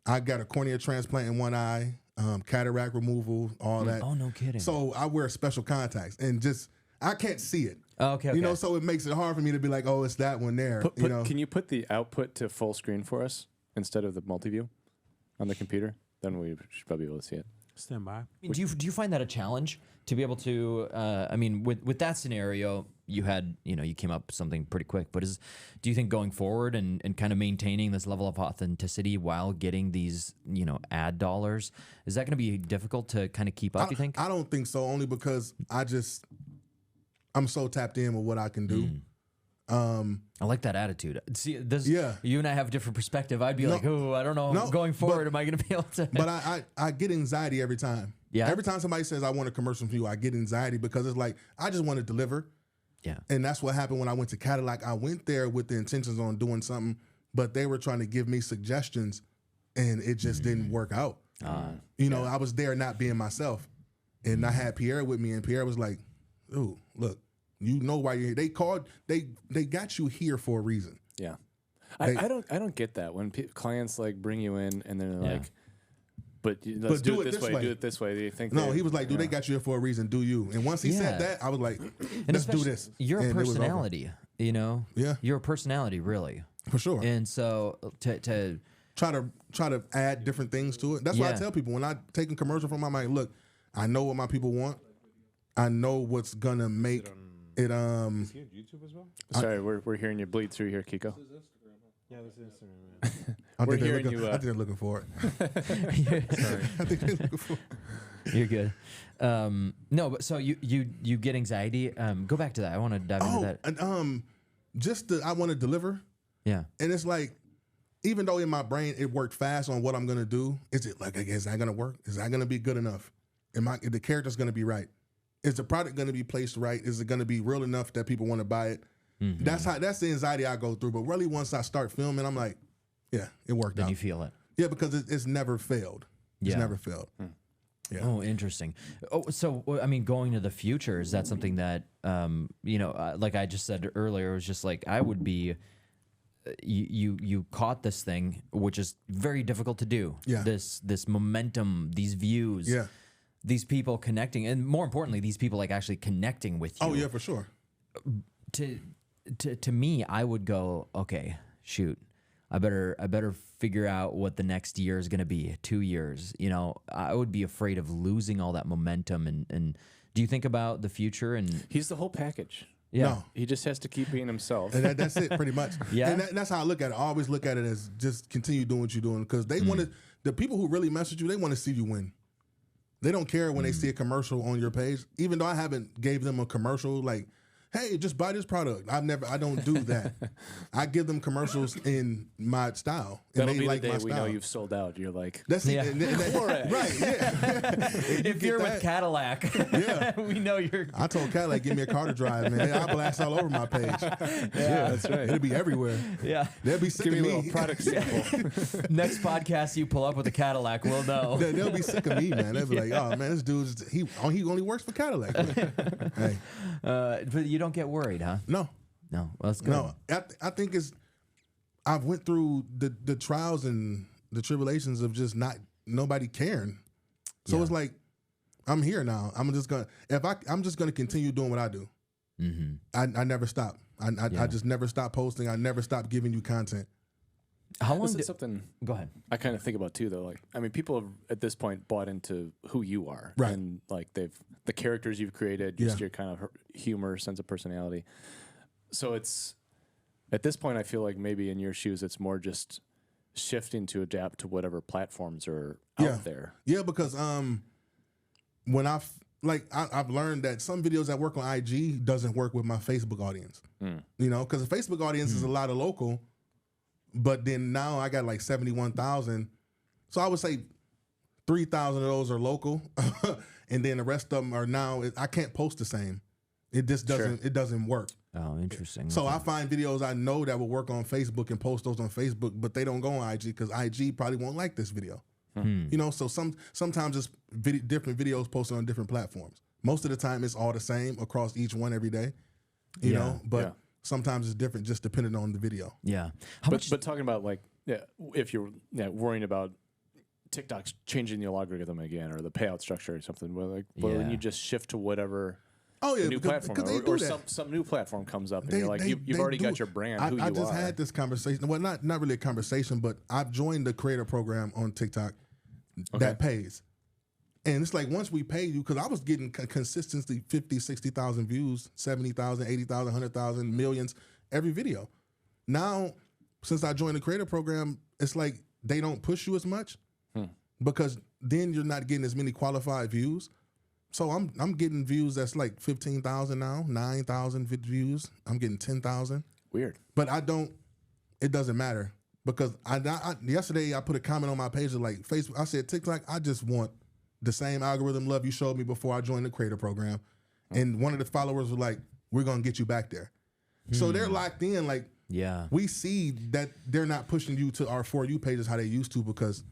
I got a cornea transplant in one eye, cataract removal, all that.
oh, no kidding.
So I wear special contacts and just I can't see it.
Okay.
You know, so it makes it hard for me to be like, "Oh, it's that one there." You know,
Can you put the output to full screen for us instead of the multi-view on the computer? Then we should probably be able to see it.
Stand by.
Do you find that a challenge to be able to? I mean, with that scenario, you came up with something pretty quick. But do you think going forward and kind of maintaining this level of authenticity while getting these ad dollars, is that going to be difficult to kind of keep up? You think?
I don't think so. Only because I'm so tapped in with what I can do.
I like that attitude. See,
Yeah.
you and I have a different perspective. I'd be like, oh, I don't know. Going forward, am I going to be able to?
But I get anxiety every time.
Yeah.
Every time somebody says I want a commercial from you, I get anxiety because it's like I just want to deliver.
Yeah.
And that's what happened when I went to Cadillac. I went there with the intentions on doing something, but they were trying to give me suggestions, and it just didn't work out. I was there not being myself, and I had Pierre with me, and Pierre was like, "Ooh, look, you know why you're here. They got you here for a reason."
Yeah, I don't get that when clients like bring you in and they're like, "But let's do it this way. Do it this way." They think
no. He was like, "Dude, they got you here for a reason. Do you?" And once he said that, I was like, "Let's do this."
You're
And
a
it was over.
personality,
Yeah.
You're a personality, really,
for sure.
and so to
try to add different things to it. That's why I
Yeah.
tell people when I take a commercial from my mind, look, I know what my people want. I know what's gonna make it.
Is he on YouTube as well?
Sorry, we're hearing you bleed through here, Kiko.
Yeah, this is Instagram.
I
We're
think they're
hearing
looking,
you,
I think they're looking for it.
Sorry.
I think they're looking for it.
You're good. No, but so you get anxiety. Go back to that. I want to dive into that.
And I want to deliver,
Yeah.
and it's like, even though in my brain it worked fast on what I'm gonna do, is that gonna work? Is that gonna be good enough? Is the character's gonna be right? Is the product gonna be placed right? Is it gonna be real enough that people want to buy it?
Mm-hmm.
That's the anxiety I go through. But really, once I start filming, I'm like, yeah, it worked
Then
out.
you feel it.
Yeah, because it's never failed. It's
Yeah.
never failed. Yeah.
Oh, interesting. Oh, so I mean, going to the future, is that something that like I just said earlier, it was just like I would be. You caught this thing, which is very difficult to do.
Yeah.
This momentum, these views.
Yeah.
These people connecting, and more importantly, these people like actually connecting with you.
Oh yeah, for sure.
To me, I would go, okay, shoot, I better figure out what the next year is going to be, 2 years. You know, I would be afraid of losing all that momentum. And do you think about the future? And
he's the whole package.
Yeah.
No.
He just has to keep being himself.
And that's it, pretty much.
Yeah.
And that's how I look at it. I always look at it as just continue doing what you're doing, because they want to. The people who really mess with you, they want to see you win. They don't care when they see a commercial on your page, even though I haven't gave them a commercial like, hey, just buy this product. I don't do that. I give them commercials in my style. And
That'll
they
be
like
the day
my
we
style.
know you've sold out. You're like,
That's it.
Yeah.
Right, yeah.
if you're with Cadillac,
Yeah.
we know you're.
I told Cadillac, give me a car to drive, man. I blast all over my page.
yeah, that's right.
It'll be everywhere.
Yeah.
They'll be sick
Give me
of
a
me.
little product sample.
Next podcast you pull up with a Cadillac, we'll know.
They'll be sick of me, man. They'll be like, oh, man, this dude's, he only works for Cadillac. Hey,
But you don't get worried, huh?
no.
No. Well, that's good.
No, I think I've went through the trials and the tribulations of just nobody caring. So it's like, I'm here now. I'm just gonna continue doing what I do. I never stop. I just never stop posting. I never stop giving you content.
How long?
This is something
Go ahead.
I kind of think about too, though. Like, I mean, people have at this point bought into who you are,
Right.
And like the characters you've created, just your kind of humor, sense of personality. So it's at this point, I feel like maybe in your shoes, it's more just shifting to adapt to whatever platforms are out there.
Yeah, because when I've learned that some videos that work on IG doesn't work with my Facebook audience. You know, because the Facebook audience is a lot of local, but then now I got like 71,000. So I would say 3,000 of those are local, and then the rest of them are now. I can't post the same. It just doesn't. It doesn't work.
Oh, interesting.
So I find videos I know that will work on Facebook and post those on Facebook, but they don't go on IG because IG probably won't like this video. You know, so sometimes it's different videos posted on different platforms. Most of the time, it's all the same across each one every day. You know, but sometimes it's different just depending on the video.
Yeah.
But talking about like, if you're worrying about TikTok's changing the algorithm again or the payout structure or something, when you just shift to whatever.
Oh yeah,
new platform or some new platform comes up and you're like you've already got your brand. I just
had this conversation. Well, not really a conversation, but I've joined the creator program on TikTok that pays, and it's like once we pay you, because I was getting consistently 50, 60,000 views, 70,000, 80,000, 100,000, millions every video. Now, since I joined the creator program, it's like they don't push you as much because then you're not getting as many qualified views. So I'm getting views that's like 15,000 now, 9,000 views. I'm getting 10,000.
Weird.
But it doesn't matter because yesterday I put a comment on my page of like Facebook. I said, TikTok, I just want the same algorithm love you showed me before I joined the creator program. And one of the followers was like, we're going to get you back there. So they're locked in. Like, we see that they're not pushing you to our For You pages how they used to because,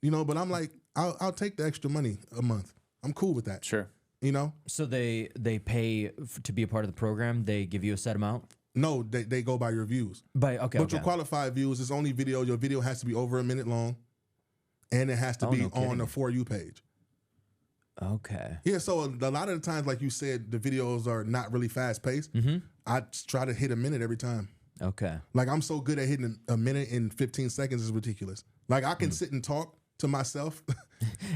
you know, but I'm like, I'll take the extra money a month. I'm cool with that.
Sure.
You know?
So they pay to be a part of the program. They give you a set amount?
No, they go by your views. But your qualified views is only video. Your video has to be over a minute long, and it has to be on the For You page.
Okay.
Yeah, so a lot of the times, like you said, the videos are not really fast paced. I try to hit a minute every time.
Okay.
Like I'm so good at hitting a minute in 15 seconds is ridiculous. Like I can sit and talk to myself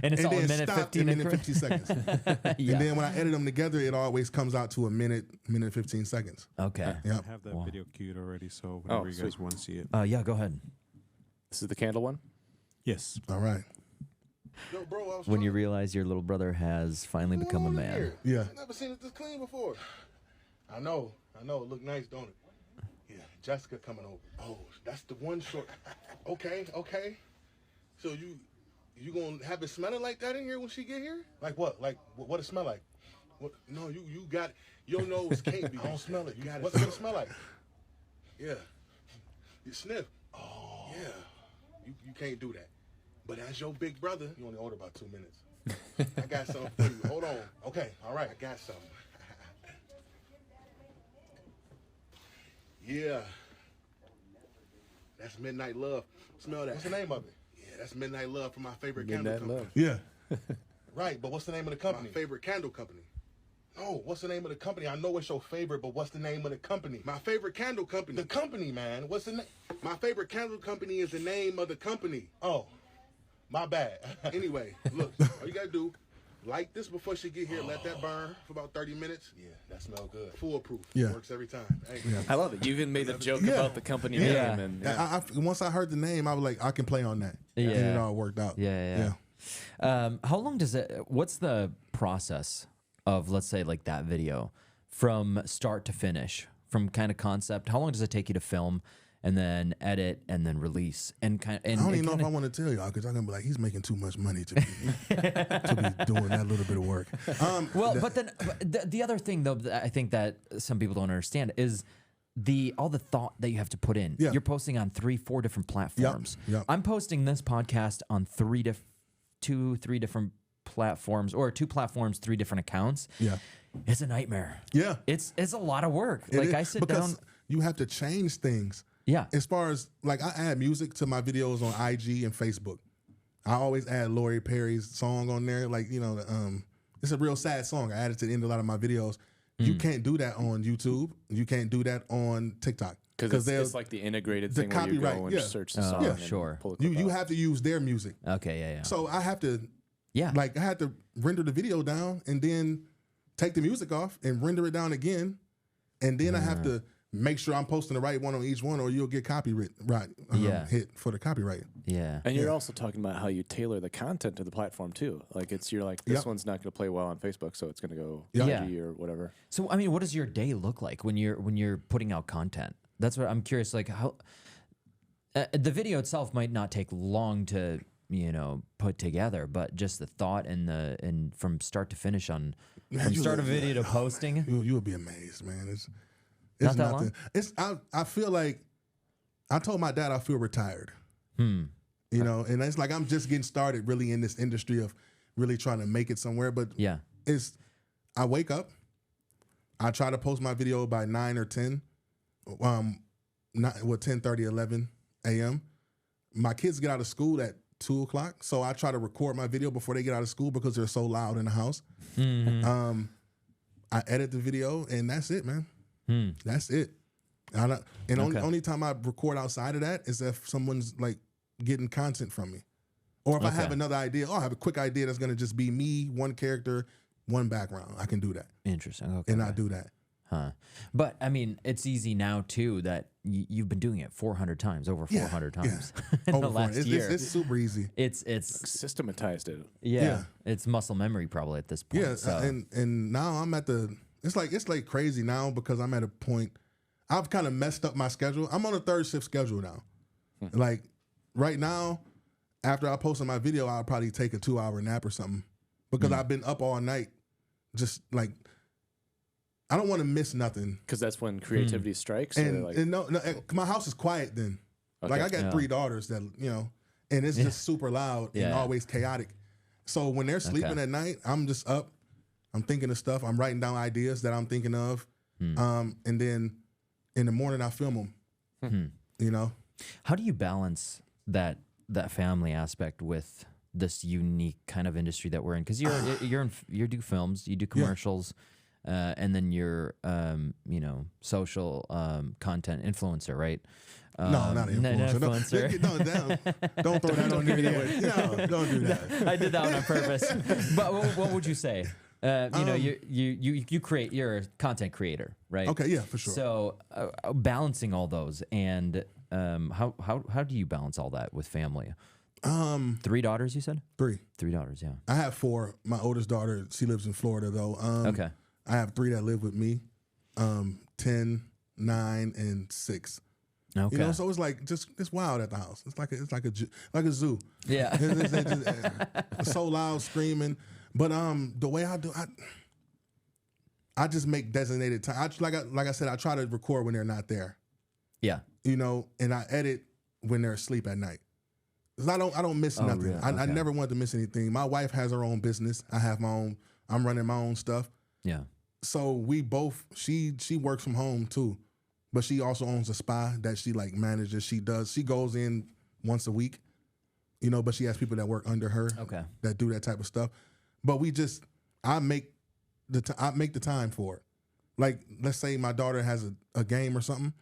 and it's all
then
a minute
stop
15
in minute 50 seconds. And then when I edit them together, it always comes out to a minute 15 seconds.
Okay.
Yeah.
I have that video queued already, so whenever you guys want to see it.
Yeah, go ahead.
This is the candle one?
Yes.
All right.
Yo, bro,
When you realize your little brother has finally become a man.
Yeah.
I've never seen it this clean before. I know. It look nice, don't it? Yeah, Jessica coming over. Oh, that's the one short. Okay. So you gonna have it smelling like that in here when she get here? Like what? Like what it smell like? What? No, you got your nose can't be. I don't smell it. You got it. What's it gonna smell like? Yeah. You sniff. Oh. Yeah. You can't do that. But as your big brother, you only order about 2 minutes. I got something for you. Hold on. Okay. All right. I got something. Yeah. That's Midnight Love. Smell that. What's the name of it? Yeah, that's Midnight Love from my favorite candle company.
Love.
Yeah.
Right, but what's the name of the company? My favorite candle company. No, what's the name of the company? I know it's your favorite, but what's the name of the company? My favorite candle company. The company, man. What's the name? My favorite candle company is the name of the company. Oh, my bad. Anyway, look, all you gotta do, light this before she get here. Let that burn for about 30 minutes. Yeah, that smells good. Foolproof.
Yeah.
Works every time. Hey.
Yeah.
I love it. You even made a joke about the company name. And
Once I heard the name, I was like, I can play on that. And it all worked out.
Yeah. How long does it? What's the process of, let's say, like that video from start to finish, from kind of concept? How long does it take you to film and then edit and then release? And
I don't even know if I want to tell y'all, because I'm gonna be like, he's making too much money to be doing that little bit of work.
But the other thing though, that I think that some people don't understand is all the thought that you have to put in.
Yeah.
You're posting on 3-4 different platforms.
Yep.
I'm posting this podcast on 3 different platforms, or 2 platforms, 3 different accounts.
Yeah.
It's a nightmare.
Yeah.
It's a lot of work. I sit
because
down.
You have to change things.
Yeah.
As far as, like, I add music to my videos on IG and Facebook. I always add Lori Perry's song on there. Like, it's a real sad song. I add it to the end of a lot of my videos. You can't do that on YouTube. You can't do that on TikTok.
Because it's like the integrated thing where you go and search the song.
Yeah, sure.
You have to use their music.
Okay, yeah.
So I have to,
Yeah.
like, I had to render the video down and then take the music off and render it down again. And then I have to make sure I'm posting the right one on each one, or you'll get copyright hit for the copyright.
Yeah.
And you're also talking about how you tailor the content to the platform too. Like you're like, this one's not going to play well on Facebook, so it's going to go IG or whatever.
So I mean, what does your day look like when you're putting out content? That's what I'm curious. Like how the video itself might not take long to put together, but just the thought and from start to finish from start of video to posting.
You would be amazed, man. It's
not that
nothing.
long?
I feel like I told my dad I feel retired. And it's like I'm just getting started really in this industry of really trying to make it somewhere. But I wake up, I try to post my video by 9 or 10, 10:30, 11 a.m. My kids get out of school at 2 o'clock, so I try to record my video before they get out of school because they're so loud in the house. I edit the video, and that's it, man. That's it. Only time I record outside of that is if someone's like getting content from me, or if I have another idea. I have a quick idea that's going to just be me, one character, one background. I can do that.
Interesting. Okay.
And I do that.
But I mean, it's easy now too that you've been doing it 400 times, over 400 times in the last year.
It's super easy.
It's
systematized it.
Yeah, it's muscle memory probably at this point.
Yeah,
so.
and now I'm at the. It's like crazy now because I'm at a point. I've kind of messed up my schedule. I'm on a 3rd shift schedule now. Like right now, after I post my video, I'll probably take a 2-hour nap or something because I've been up all night, just like. I don't want to miss nothing.
Because that's when creativity strikes?
And no, my house is quiet then. Okay. Like I got 3 daughters that, and it's just super loud and always chaotic. So when they're sleeping at night, I'm just up. I'm thinking of stuff. I'm writing down ideas that I'm thinking of. And then in the morning I film them,
How do you balance that family aspect with this unique kind of industry that we're in? Because you do films, you do commercials. And then you're, social content influencer, right?
No, not an influencer. Don't throw that on me. No, don't do that.
I did that one on purpose. But what would you say? You create. You're a content creator, right?
Okay, yeah, for sure.
So balancing all those, and how do you balance all that with family? 3 daughters, you said?
3.
3 daughters, yeah.
I have 4. My oldest daughter, she lives in Florida though.
Okay.
I have 3 that live with me, 10, 9, and 6.
Okay.
So it's like it's wild at the house. It's like a zoo.
Yeah.
It's so loud, screaming. But the way I do, I just make designated time. Like I said, I try to record when they're not there.
Yeah.
And I edit when they're asleep at night. 'Cause I don't miss nothing.
Really?
I never want to miss anything. My wife has her own business. I have my own. I'm running my own stuff.
Yeah.
So we both, she works from home too, but she also owns a spa that she like manages. She goes in once a week, but she has people that work under her that do that type of stuff. But I make I make the time for it. Like, let's say my daughter has a game or something.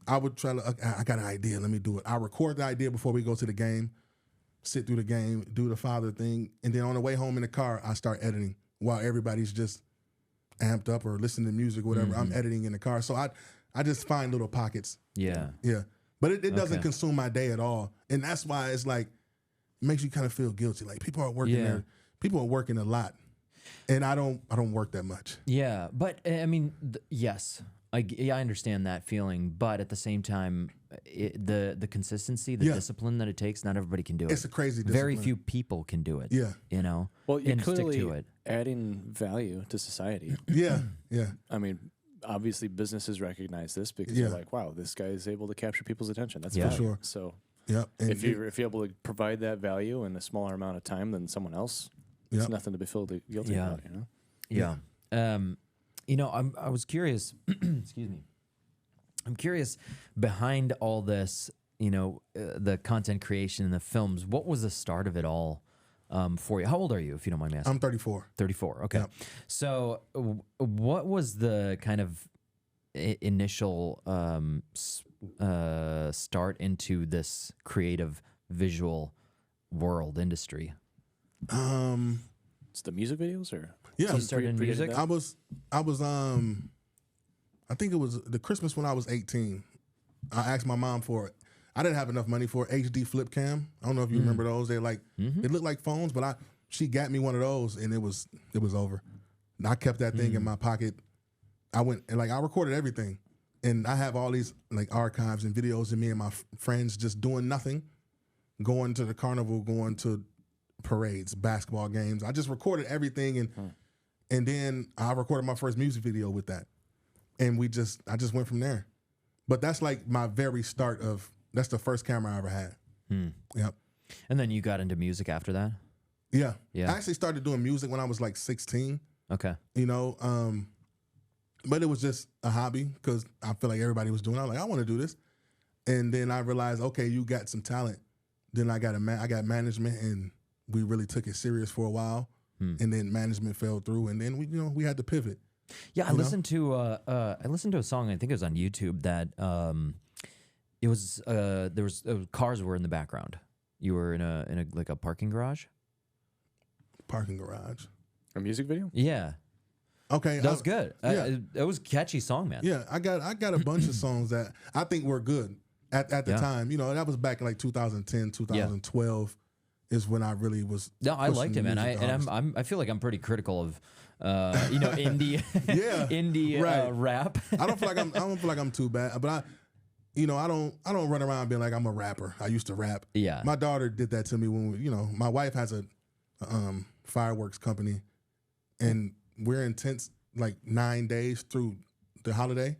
I would try to, I got an idea, let me do it. I record the idea before we go to the game, sit through the game, do the father thing, and then on the way home in the car, I start editing while everybody's just amped up or listening to music or whatever. I'm editing in the car. So I just find little pockets.
Yeah.
Yeah. But it doesn't consume my day at all. And that's why it's like, it makes you kind of feel guilty. Like, people are working there. People are working a lot. And I don't work that much.
Yeah. But I mean, yes, I understand that feeling. But at the same time, the consistency, the discipline that it takes, not everybody can do it.
It's a crazy discipline.
Very few people can do it.
Yeah.
You know?
Well, you're
and
clearly
stick to it.
adding value to society.
Yeah. Yeah.
I mean, obviously businesses recognize this because they're like, wow, this guy is able to capture people's attention. That's value.
For sure.
So
if
you're able to provide that value in a smaller amount of time than someone else, it's nothing to be feel guilty about, you know?
Yeah. You know, I was curious, excuse me. I'm curious, behind all this, you know, the content creation and the films, what was the start of it all for you? How old are you, if you don't mind me asking?
I'm 34.
34, okay. Yep. So what was the kind of initial start into this creative visual world industry?
It's the music videos, or
yeah,
you started in music.
I was I think it was the Christmas when I was 18. I asked my mom for it. I didn't have enough money for HD flip cam. I don't know if you remember those. They're like they look like phones, but she got me one of those, and it was over. And I kept that thing in my pocket. I went and I recorded everything, and I have all these like archives and videos of me and my friends just doing nothing, going to the carnival, going to parades, basketball games. I just recorded everything, and then I recorded my first music video with that, and I just went from there. But that's like my very start of. That's the first camera I ever had. Yep.
And then you got into music after that?
Yeah.
Yeah.
I actually started doing music when I was like 16.
Okay.
You know, but it was just a hobby because I feel like everybody was doing it. I was like, I want to do this. And then I realized, okay, you got some talent. Then I got management, and we really took it serious for a while. And then management fell through, and then we had to pivot.
Yeah, I listened to a song, I think it was on YouTube, that it was there was cars were in the background. You were in a like a parking garage.
Parking garage.
A music video?
Yeah.
Okay,
that was good.
Yeah.
It was a catchy song, man.
Yeah, I got a bunch of songs that I think were good at the time. You know, that was back in like 2010, 2012 is when I really was.
No, I liked it, man. I feel like I'm pretty critical of indie indie rap.
I don't feel like I'm too bad, but I don't run around being like I'm a rapper. I used to rap.
Yeah.
My daughter did that to me when my wife has a fireworks company, and we're intense like 9 days through the holiday,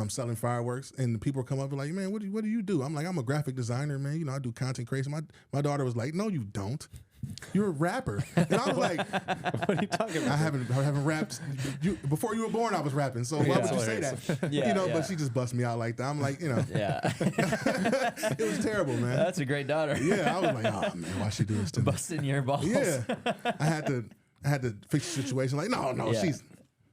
selling fireworks, and the people come up and like, man, what do you do? I'm like, I'm a graphic designer, man. You know, I do content creation. My daughter was like, no, you don't. You're a rapper. And I was like,
what are you talking about?
I haven't rapped. Before you were born, I was rapping. So why would you say that? But she just bust me out like that. I'm like, it was terrible, man.
That's a great daughter.
Yeah, I was like, oh man, why she do this to me?
Busting your balls.
Yeah, I had to fix the situation. Like, no,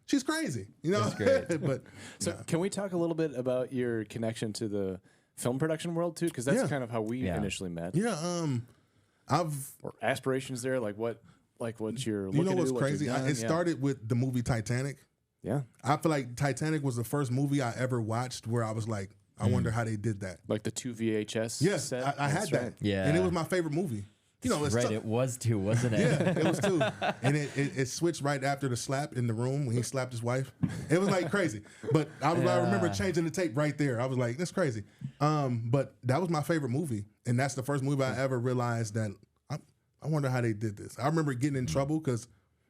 she's crazy. You know,
that's great.
But
so, can we talk a little bit about your connection to the film production world too? Because that's kind of how we initially met.
Yeah.
Or aspirations there, like what you're looking
You know what's
to,
crazy? It started with the movie Titanic.
Yeah.
I feel like Titanic was the first movie I ever watched where I was like, I wonder how they did that.
Like the 2 VHS
Yes,
set?
I had that.
Yeah.
And it was my favorite movie. You know,
it was 2, wasn't it?
Yeah, it was 2. And it switched right after the slap in the room when he slapped his wife. It was like crazy. But I remember changing the tape right there. I was like, that's crazy. But that was my favorite movie. And that's the first movie I ever realized that I wonder how they did this. I remember getting in trouble because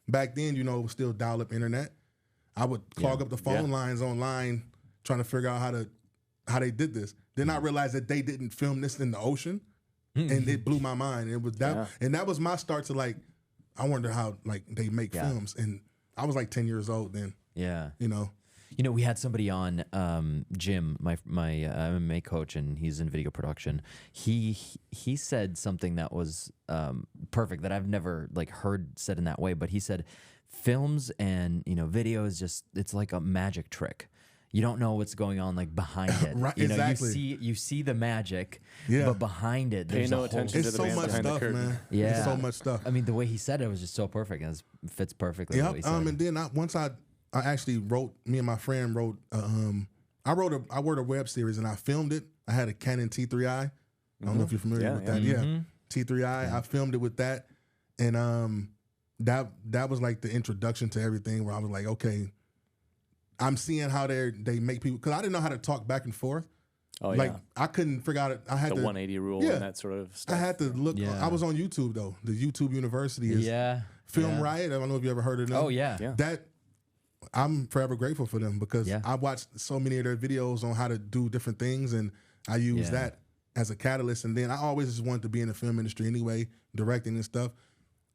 back then, it was still dial-up internet. I would clog up the phone lines online trying to figure out how they did this. Then I realized that they didn't film this in the ocean. And it blew my mind. It was that, and that was my start to like, I wonder how like they make films. And I was like 10 years old then.
Yeah. You know, we had somebody on, Jim, my MMA coach, and he's in video production. He said something that was perfect that I've never like heard said in that way. But he said, films and video is just, it's like a magic trick. You don't know what's going on like behind it.
Right,
you know,
exactly.
you see the magic,
Yeah.
but behind it, there's
Pay no
a whole.
attention to
It's
the
so
man
much
behind the
stuff,
curtain.
man.
Yeah.
It's so much stuff.
I mean, the way he said it was just so perfect, and it fits perfectly. What he
Yep.
said.
And then once I actually wrote, me and my friend wrote, I wrote a web series and I filmed it. I had a Canon T3i. I don't know if you're familiar with that. Yeah. T3i. I filmed it with that. And that was like the introduction to everything, where I was like, okay, I'm seeing how they make people, because I didn't know how to talk back and forth.
Oh,
Like
yeah.
I couldn't figure out it. I had
The
to
180 rule
Yeah.
and that sort of stuff.
I had to look.
Yeah.
I was on YouTube though. The YouTube University is
Yeah.
Film
yeah.
Riot. I don't know if you ever heard of them.
Oh yeah.
Yeah.
That I'm forever grateful for them, because
Yeah.
I watched so many of their videos on how to do different things, and I use
Yeah.
that as a catalyst. And then I always just wanted to be in the film industry anyway, directing and stuff.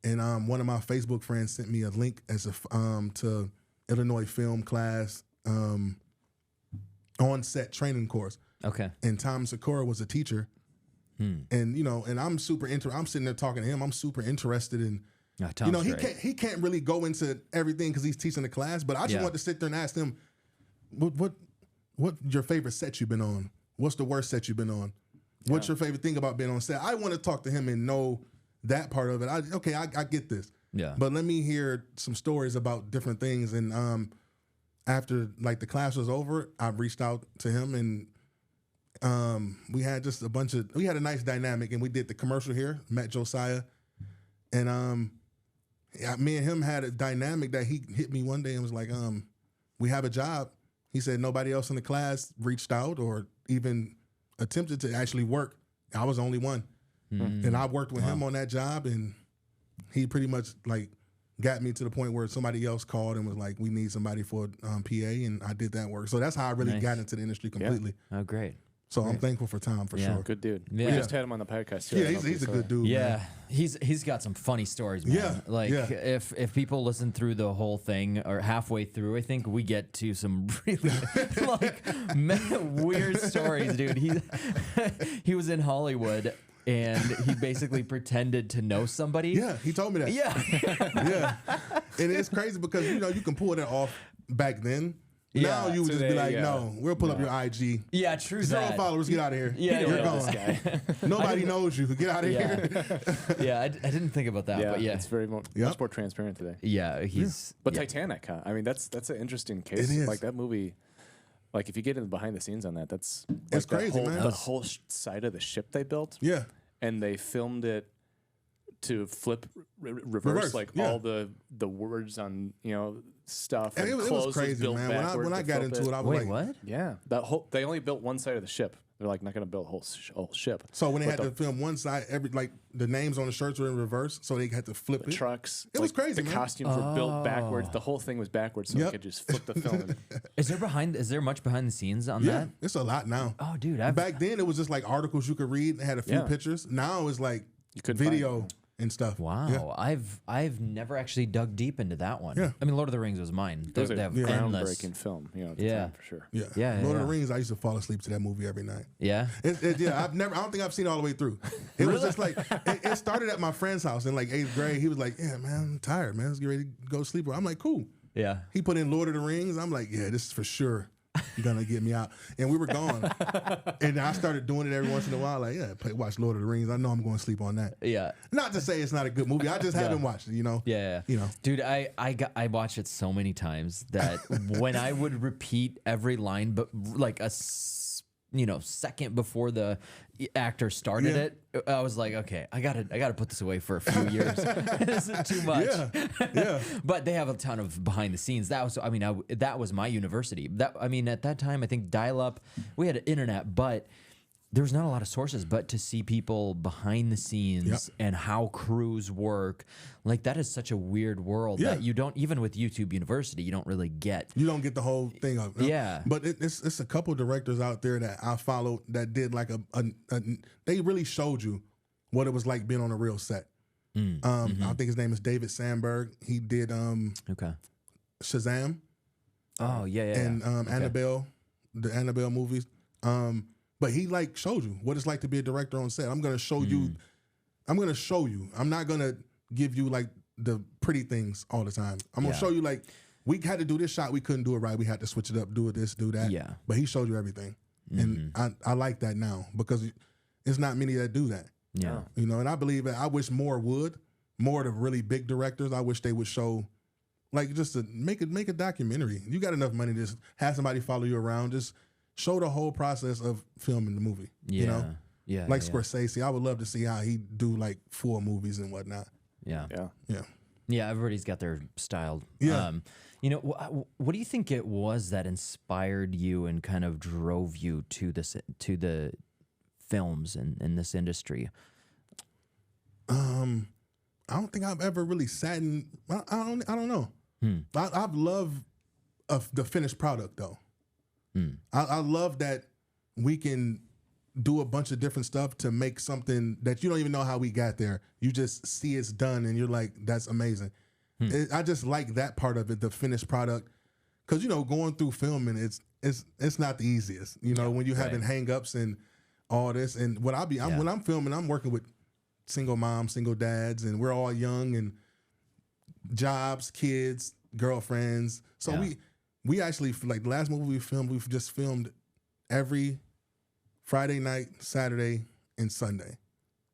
And one of my Facebook friends sent me a link as to Illinois film class on-set training course.
Okay.
And Tom Sakura was a teacher. And and I'm super I'm sitting there talking to him. I'm super interested in
Tom's
he
great.
can't really go into everything because he's teaching the class, but I just
Yeah.
want to sit there and ask him what your favorite set you've been on? What's the worst set you've been on? What's your favorite thing about being on set? I want to talk to him and know that part of it. I get this.
Yeah.
But let me hear some stories about different things. And after like the class was over, I reached out to him, and we had just we had a nice dynamic, and we did the commercial here, met Josiah. And me and him had a dynamic that he hit me one day and was like, we have a job. He said nobody else in the class reached out or even attempted to actually work. I was the only one. And I worked with him on that job, and he pretty much like got me to the point where somebody else called and was like, we need somebody for PA, and I did that work. So that's how I really got into the industry completely.
Oh, great.
So I'm thankful for Tom for
Yeah.
sure.
Good dude.
Yeah.
We just had him on the podcast too.
Yeah,
I don't know if
he's
you
a
saw
good
that.
dude.
Yeah,
man.
he's got some funny stories, man.
Yeah,
Like
yeah.
if people listen through the whole thing or halfway through, I think we get to some really weird stories, dude. He was in Hollywood, and he basically pretended to know somebody.
Yeah, he told me that.
Yeah.
Yeah. And it's crazy because you can pull that off back then. Now
Yeah.
you would just be
Today,
like,
yeah.
no, we'll pull up your IG.
Yeah, true.
0
that.
followers, get out of here.
Yeah,
You're
yeah.
gone.
This guy.
Nobody knows you. Get out of
Yeah.
here.
Yeah, I didn't think about that,
yeah,
but yeah,
it's very much more transparent today.
yeah, he's.
But
yeah.
Titanic, huh? I mean, that's an interesting case.
It is.
Like that movie. Like if you get in the behind the scenes on that, that's
It's
like
crazy,
the whole,
man.
The whole side of the ship they built,
Yeah.
and they filmed it to flip reverse,
Reverse,
like
yeah.
all the words on stuff.
And it was
clothes
crazy,
built
man.
backwards
When I
to
got
flip
into it, I was
Wait,
like,
what?
yeah, they only built one side of the ship. They're like not going to build a whole ship.
so when they
But
had to film one side, the names on the shirts were in reverse, so they had to flip
the
it.
trucks,
It was
like,
crazy,
The
man.
costumes were built backwards. The whole thing was backwards, so
Yep.
they could just flip the film.
Is there much behind the scenes on
Yeah,
that?
it's a lot now.
Oh, dude,
Back then, it was just like articles you could read. It had a few
Yeah.
pictures. Now it's like
couldn't
video
find
and stuff.
Wow,
Yeah.
I've never actually dug deep into that one.
Yeah.
I mean, Lord of the Rings was mine.
It was a
They have endless.
groundbreaking film, at the
Yeah.
time, for sure.
Yeah.
Yeah,
Lord
yeah.
of the Rings, I used to fall asleep to that movie every night.
Yeah.
Yeah, I don't think I've seen it all the way through. It was just like, it started at my friend's house in like 8th grade. He was like, yeah, man, I'm tired, man. Let's get ready to go to sleep. I'm like, cool.
Yeah.
He put in Lord of the Rings. I'm like, yeah, this is for sure gonna get me out. And we were gone. And I started doing it every once in a while. Like, yeah, watch Lord of the Rings. I know I'm going to sleep on that.
Yeah.
Not to say it's not a good movie. I just haven't watched it,
Yeah.
You know.
Dude, I watched it so many times that when I would repeat every line, but like second before the actor started it, I was like, okay, I gotta put this away for a few years. This is too much.
Yeah.
But they have a ton of behind the scenes. That was my university. At that time, I think dial up. We had internet, but there was not a lot of sources. But to see people behind the scenes and how crews work, like that is such a weird world that you don't, even with YouTube University, you don't really get.
You don't get the whole thing of
Yeah.
But it's a couple directors out there that I followed that did like they really showed you what it was like being on a real set. I think his name is David Sandberg. He did
Okay.
Shazam.
Oh yeah, yeah.
And
Okay.
Annabelle, the Annabelle movies. But he like showed you what it's like to be a director on set. I'm gonna show you. I'm gonna show you. I'm not gonna give you like the pretty things all the time. I'm gonna show you like we had to do this shot. We couldn't do it right. We had to switch it up, do it this, do that.
Yeah.
But he showed you everything, and I like that now because it's not many that do that.
Yeah.
You know, and I believe that I wish more of the really big directors. I wish they would show, like, just to make a documentary. You got enough money to just have somebody follow you around. Just show the whole process of filming the movie.
Yeah.
You know,
Yeah.
like
yeah.
Scorsese. I would love to see how he do like 4 movies and whatnot.
Yeah.
Yeah.
Yeah.
Yeah, everybody's got their style.
Yeah.
You know, what do you think it was that inspired you and kind of drove you to the films in this industry?
I don't think I've ever really sat in. I don't know. I've loved the finished product though. I love that we can do a bunch of different stuff to make something that you don't even know how we got there. You just see it's done and you're like, that's amazing. I just like that part of it, the finished product. Because, you know, going through filming, it's not the easiest. You know, when you're having hang-ups and all this. And when I'm filming, I'm working with single moms, single dads, and we're all young and jobs, kids, girlfriends. So we actually, like the last movie we filmed, we've just filmed every Friday night, Saturday, and Sunday.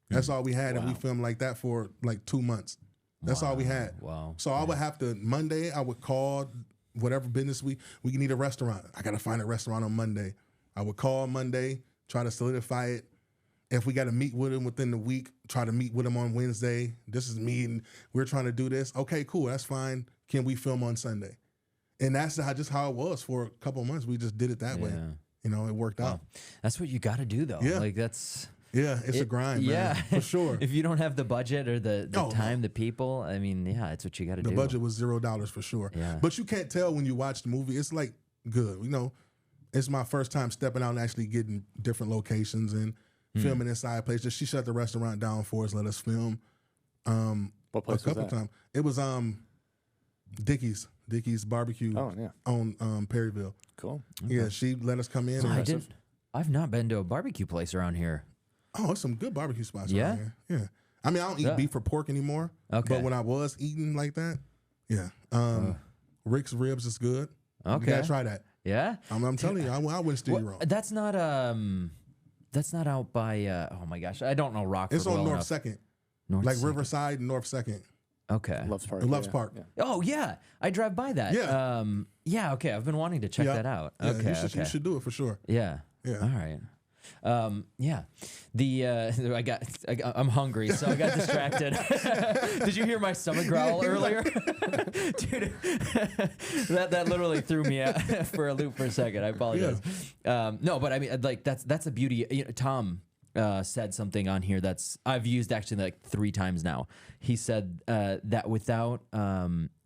That's all we had, and we filmed like that for like 2 months. That's all we had.
Wow.
So I would have to, Monday, I would call whatever business we need a restaurant. I got to find a restaurant on Monday. I would call Monday, try to solidify it. If we got to meet with them within the week, try to meet with them on Wednesday. This is me, and we're trying to do this. Okay, cool. That's fine. Can we film on Sunday? And that's just how it was for a couple of months. We just did it that way. You know, it worked out.
That's what you got to do, though.
Yeah.
Like that's.
Yeah, it's a grind, man, for sure.
If you don't have the budget or the time, the people, I mean, it's what you got to do.
The budget was $0 for sure.
Yeah.
But you can't tell when you watch the movie. It's like good. You know, it's my first time stepping out and actually getting different locations and filming inside places. She shut the restaurant down for us, let us film.
What place
a couple
was that?
times. It was Dickie's Barbecue on Perryville.
Cool.
Yeah, she let us come in.
I've not been to a barbecue place around here.
Oh, there's some good barbecue spots around here. Yeah. I mean, I don't eat beef or pork anymore.
Okay.
But when I was eating like that, Rick's Ribs is good.
Okay.
You gotta try that.
Yeah.
I'm telling you, I wouldn't steer you wrong.
That's not out by oh my gosh, I don't know Rockford.
It's on
well
North
enough.
Second.
North
Like
Second.
Riverside and North Second.
Okay.
Loves Park.
Loves Park.
Yeah.
Oh yeah, I drive by that.
Yeah.
Yeah. Okay, I've been wanting to check that out.
Yeah,
Okay.
you should do it for sure.
Yeah.
Yeah.
All right. Yeah. I'm hungry, so I got distracted. Did you hear my stomach growl earlier? Dude, that literally threw me out for a loop for a second. I apologize. No, but I mean, like that's a beauty. You know, Tom said something on here that's I've used actually like 3 times now. He said that without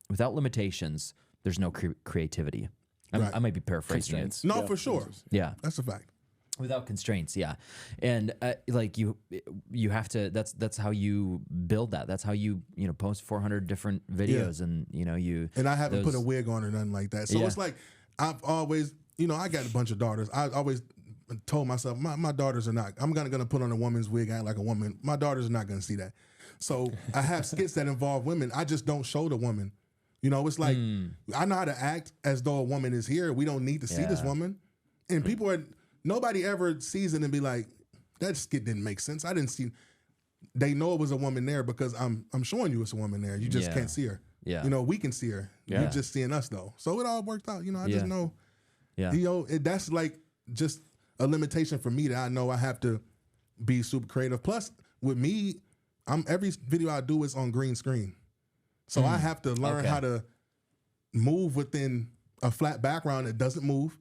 limitations, there's no creativity. I might be paraphrasing it.
No, for sure.
Yeah.
That's a fact.
Without constraints, yeah, and like you have to. That's how you build that. That's how you post 400 different videos, and you.
And I haven't put a wig on or nothing like that. So it's like I've always, I got a bunch of daughters. I always told myself my daughters are not. I'm gonna put on a woman's wig, act like a woman. My daughters are not gonna see that. So I have skits that involve women. I just don't show the woman. It's like I know how to act as though a woman is here. We don't need to see this woman, and people are. Nobody ever sees it and be like, that skit didn't make sense. I didn't see. They know it was a woman there because I'm showing you it's a woman there. You just can't see her.
Yeah.
We can see her. You're just seeing us though. So it all worked out. I just know.
Yeah.
That's like just a limitation for me that I know I have to be super creative. Plus, with me, every video I do is on green screen, so I have to learn how to move within a flat background that doesn't move.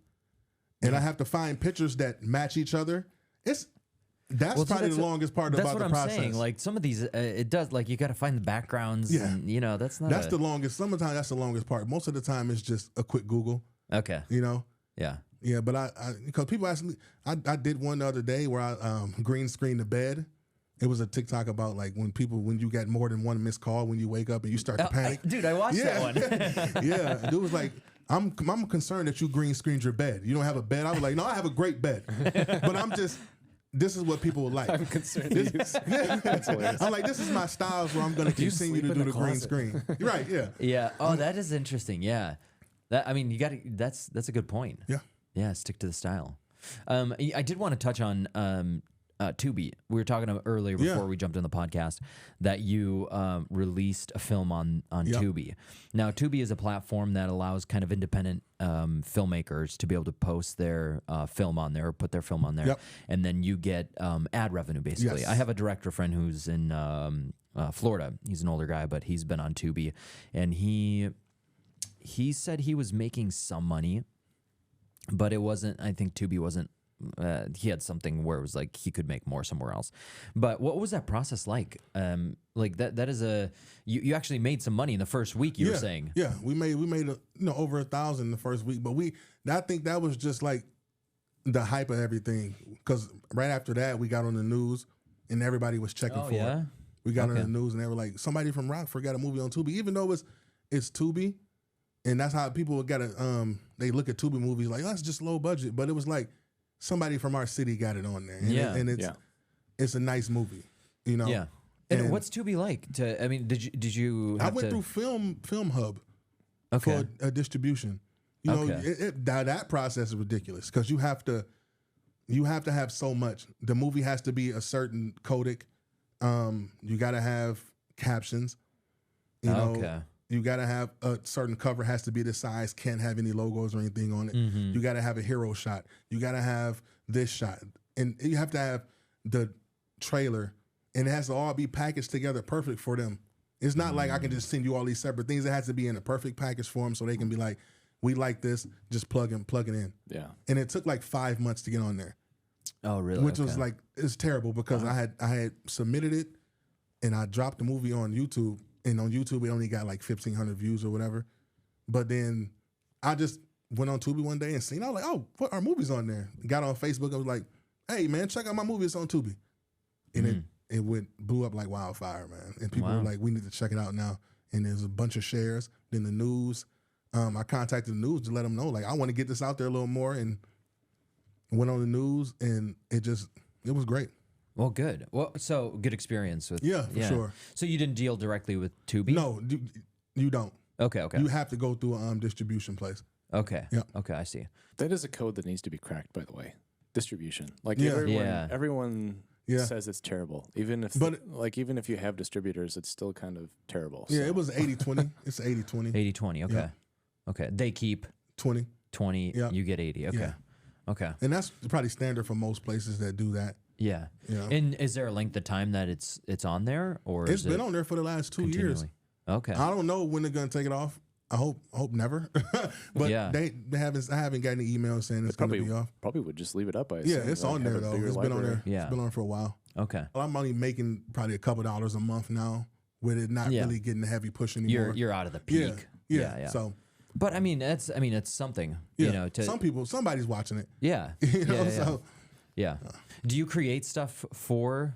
And I have to find pictures that match each other. That's probably the longest part about the process. That's what I'm saying.
Like some of these, it does. Like you got to find the backgrounds.
Yeah,
and, that's not.
That's the longest. Sometimes that's the longest part. Most of the time, it's just a quick Google.
Okay.
Yeah. Yeah, but because people ask me, I did one the other day where I green screened the bed. It was a TikTok about like when you get more than one missed call when you wake up and you start to panic.
Dude, I watched that one.
Yeah, it was like I'm concerned that you green screened your bed. You don't have a bed. I was like, no, I have a great bed, but this is what people would like.
I'm concerned.
I'm like, this is my styles where I'm going to continue to do the green screen. Right? Yeah.
Yeah. Oh, that is interesting. Yeah. You got to. That's a good point.
Yeah.
Yeah. Stick to the style. I did want to touch on Tuby. We were talking about earlier before we jumped on the podcast that you released a film on Tuby. Now, Tuby is a platform that allows kind of independent filmmakers to be able to post their film on there or put their film on there, and then you get ad revenue, basically.
Yes.
I have a director friend who's in Florida. He's an older guy, but he's been on Tuby, and he said he was making some money, but it wasn't, I think Tuby wasn't, he had something where it was like he could make more somewhere else. But what was that process like? Like that is you actually made some money in the first week, you were saying.
Yeah, we made over 1,000 the first week, but I think that was just like the hype of everything, because right after that we got on the news and everybody was checking for it. We got on the news and they were like, somebody from Rockford got a movie on Tubi, even though it's Tubi. And that's how people got to, they look at Tubi movies like, that's just low budget. But it was like somebody from our city got it on there. And it's a nice movie, you know?
Yeah. And what's Tubi like? Did you
I went through Film Hub for a distribution. You know, that process is ridiculous because you have to have so much. The movie has to be a certain codec. You got to have captions, you know. You got to have a certain cover, has to be this size, can't have any logos or anything on it. You got to have a hero shot. You got to have this shot. And you have to have the trailer, and it has to all be packaged together perfect for them. It's not like I can just send you all these separate things. It has to be in a perfect package form so they can be like, we like this, just plug it in. Yeah. And it took like 5 months to get on there.
Oh, really?
Which was like, it's terrible because I had submitted it and I dropped the movie on YouTube. And on YouTube, it only got like 1,500 views or whatever. But then I just went on Tubi one day and seen, I was like, oh, our movie's on there. Got on Facebook, I was like, hey, man, check out my movie. It's on Tubi. And it blew up like wildfire, man. And people were like, we need to check it out now. And there's a bunch of shares. Then the news, I contacted the news to let them know, like, I want to get this out there a little more. And went on the news, and it was great.
Well, good. Well, so good experience with
for sure.
So you didn't deal directly with Tubi?
No, you don't.
Okay.
You have to go through a distribution place.
Okay. Yeah. Okay, I see.
That is a code that needs to be cracked, by the way. Distribution. Like everyone says it's terrible. Even if you have distributors, it's still kind of terrible.
Yeah, it was 80-20. It's 80-20.
80-20. Okay. Yeah. Okay. They keep 20. You get 80. Okay. Yeah. Okay.
And that's probably standard for most places that do that.
Yeah. And is there a length of time that it's on there, or
it's been on there for the last 2 years?
Okay.
I don't know when they're gonna take it off. I hope never. But they haven't. I haven't gotten any emails saying it's gonna be off.
Probably would just leave it up.
It's on there though. It's been on there.
Yeah.
It's been on for a while.
Okay.
Well, I'm only making probably a couple dollars a month now, with it not really getting a heavy push anymore.
You're out of the peak.
Yeah. So.
But it's something.
Yeah.
You know,
somebody's watching it.
Yeah.
You know. So.
Yeah. Do you create stuff for,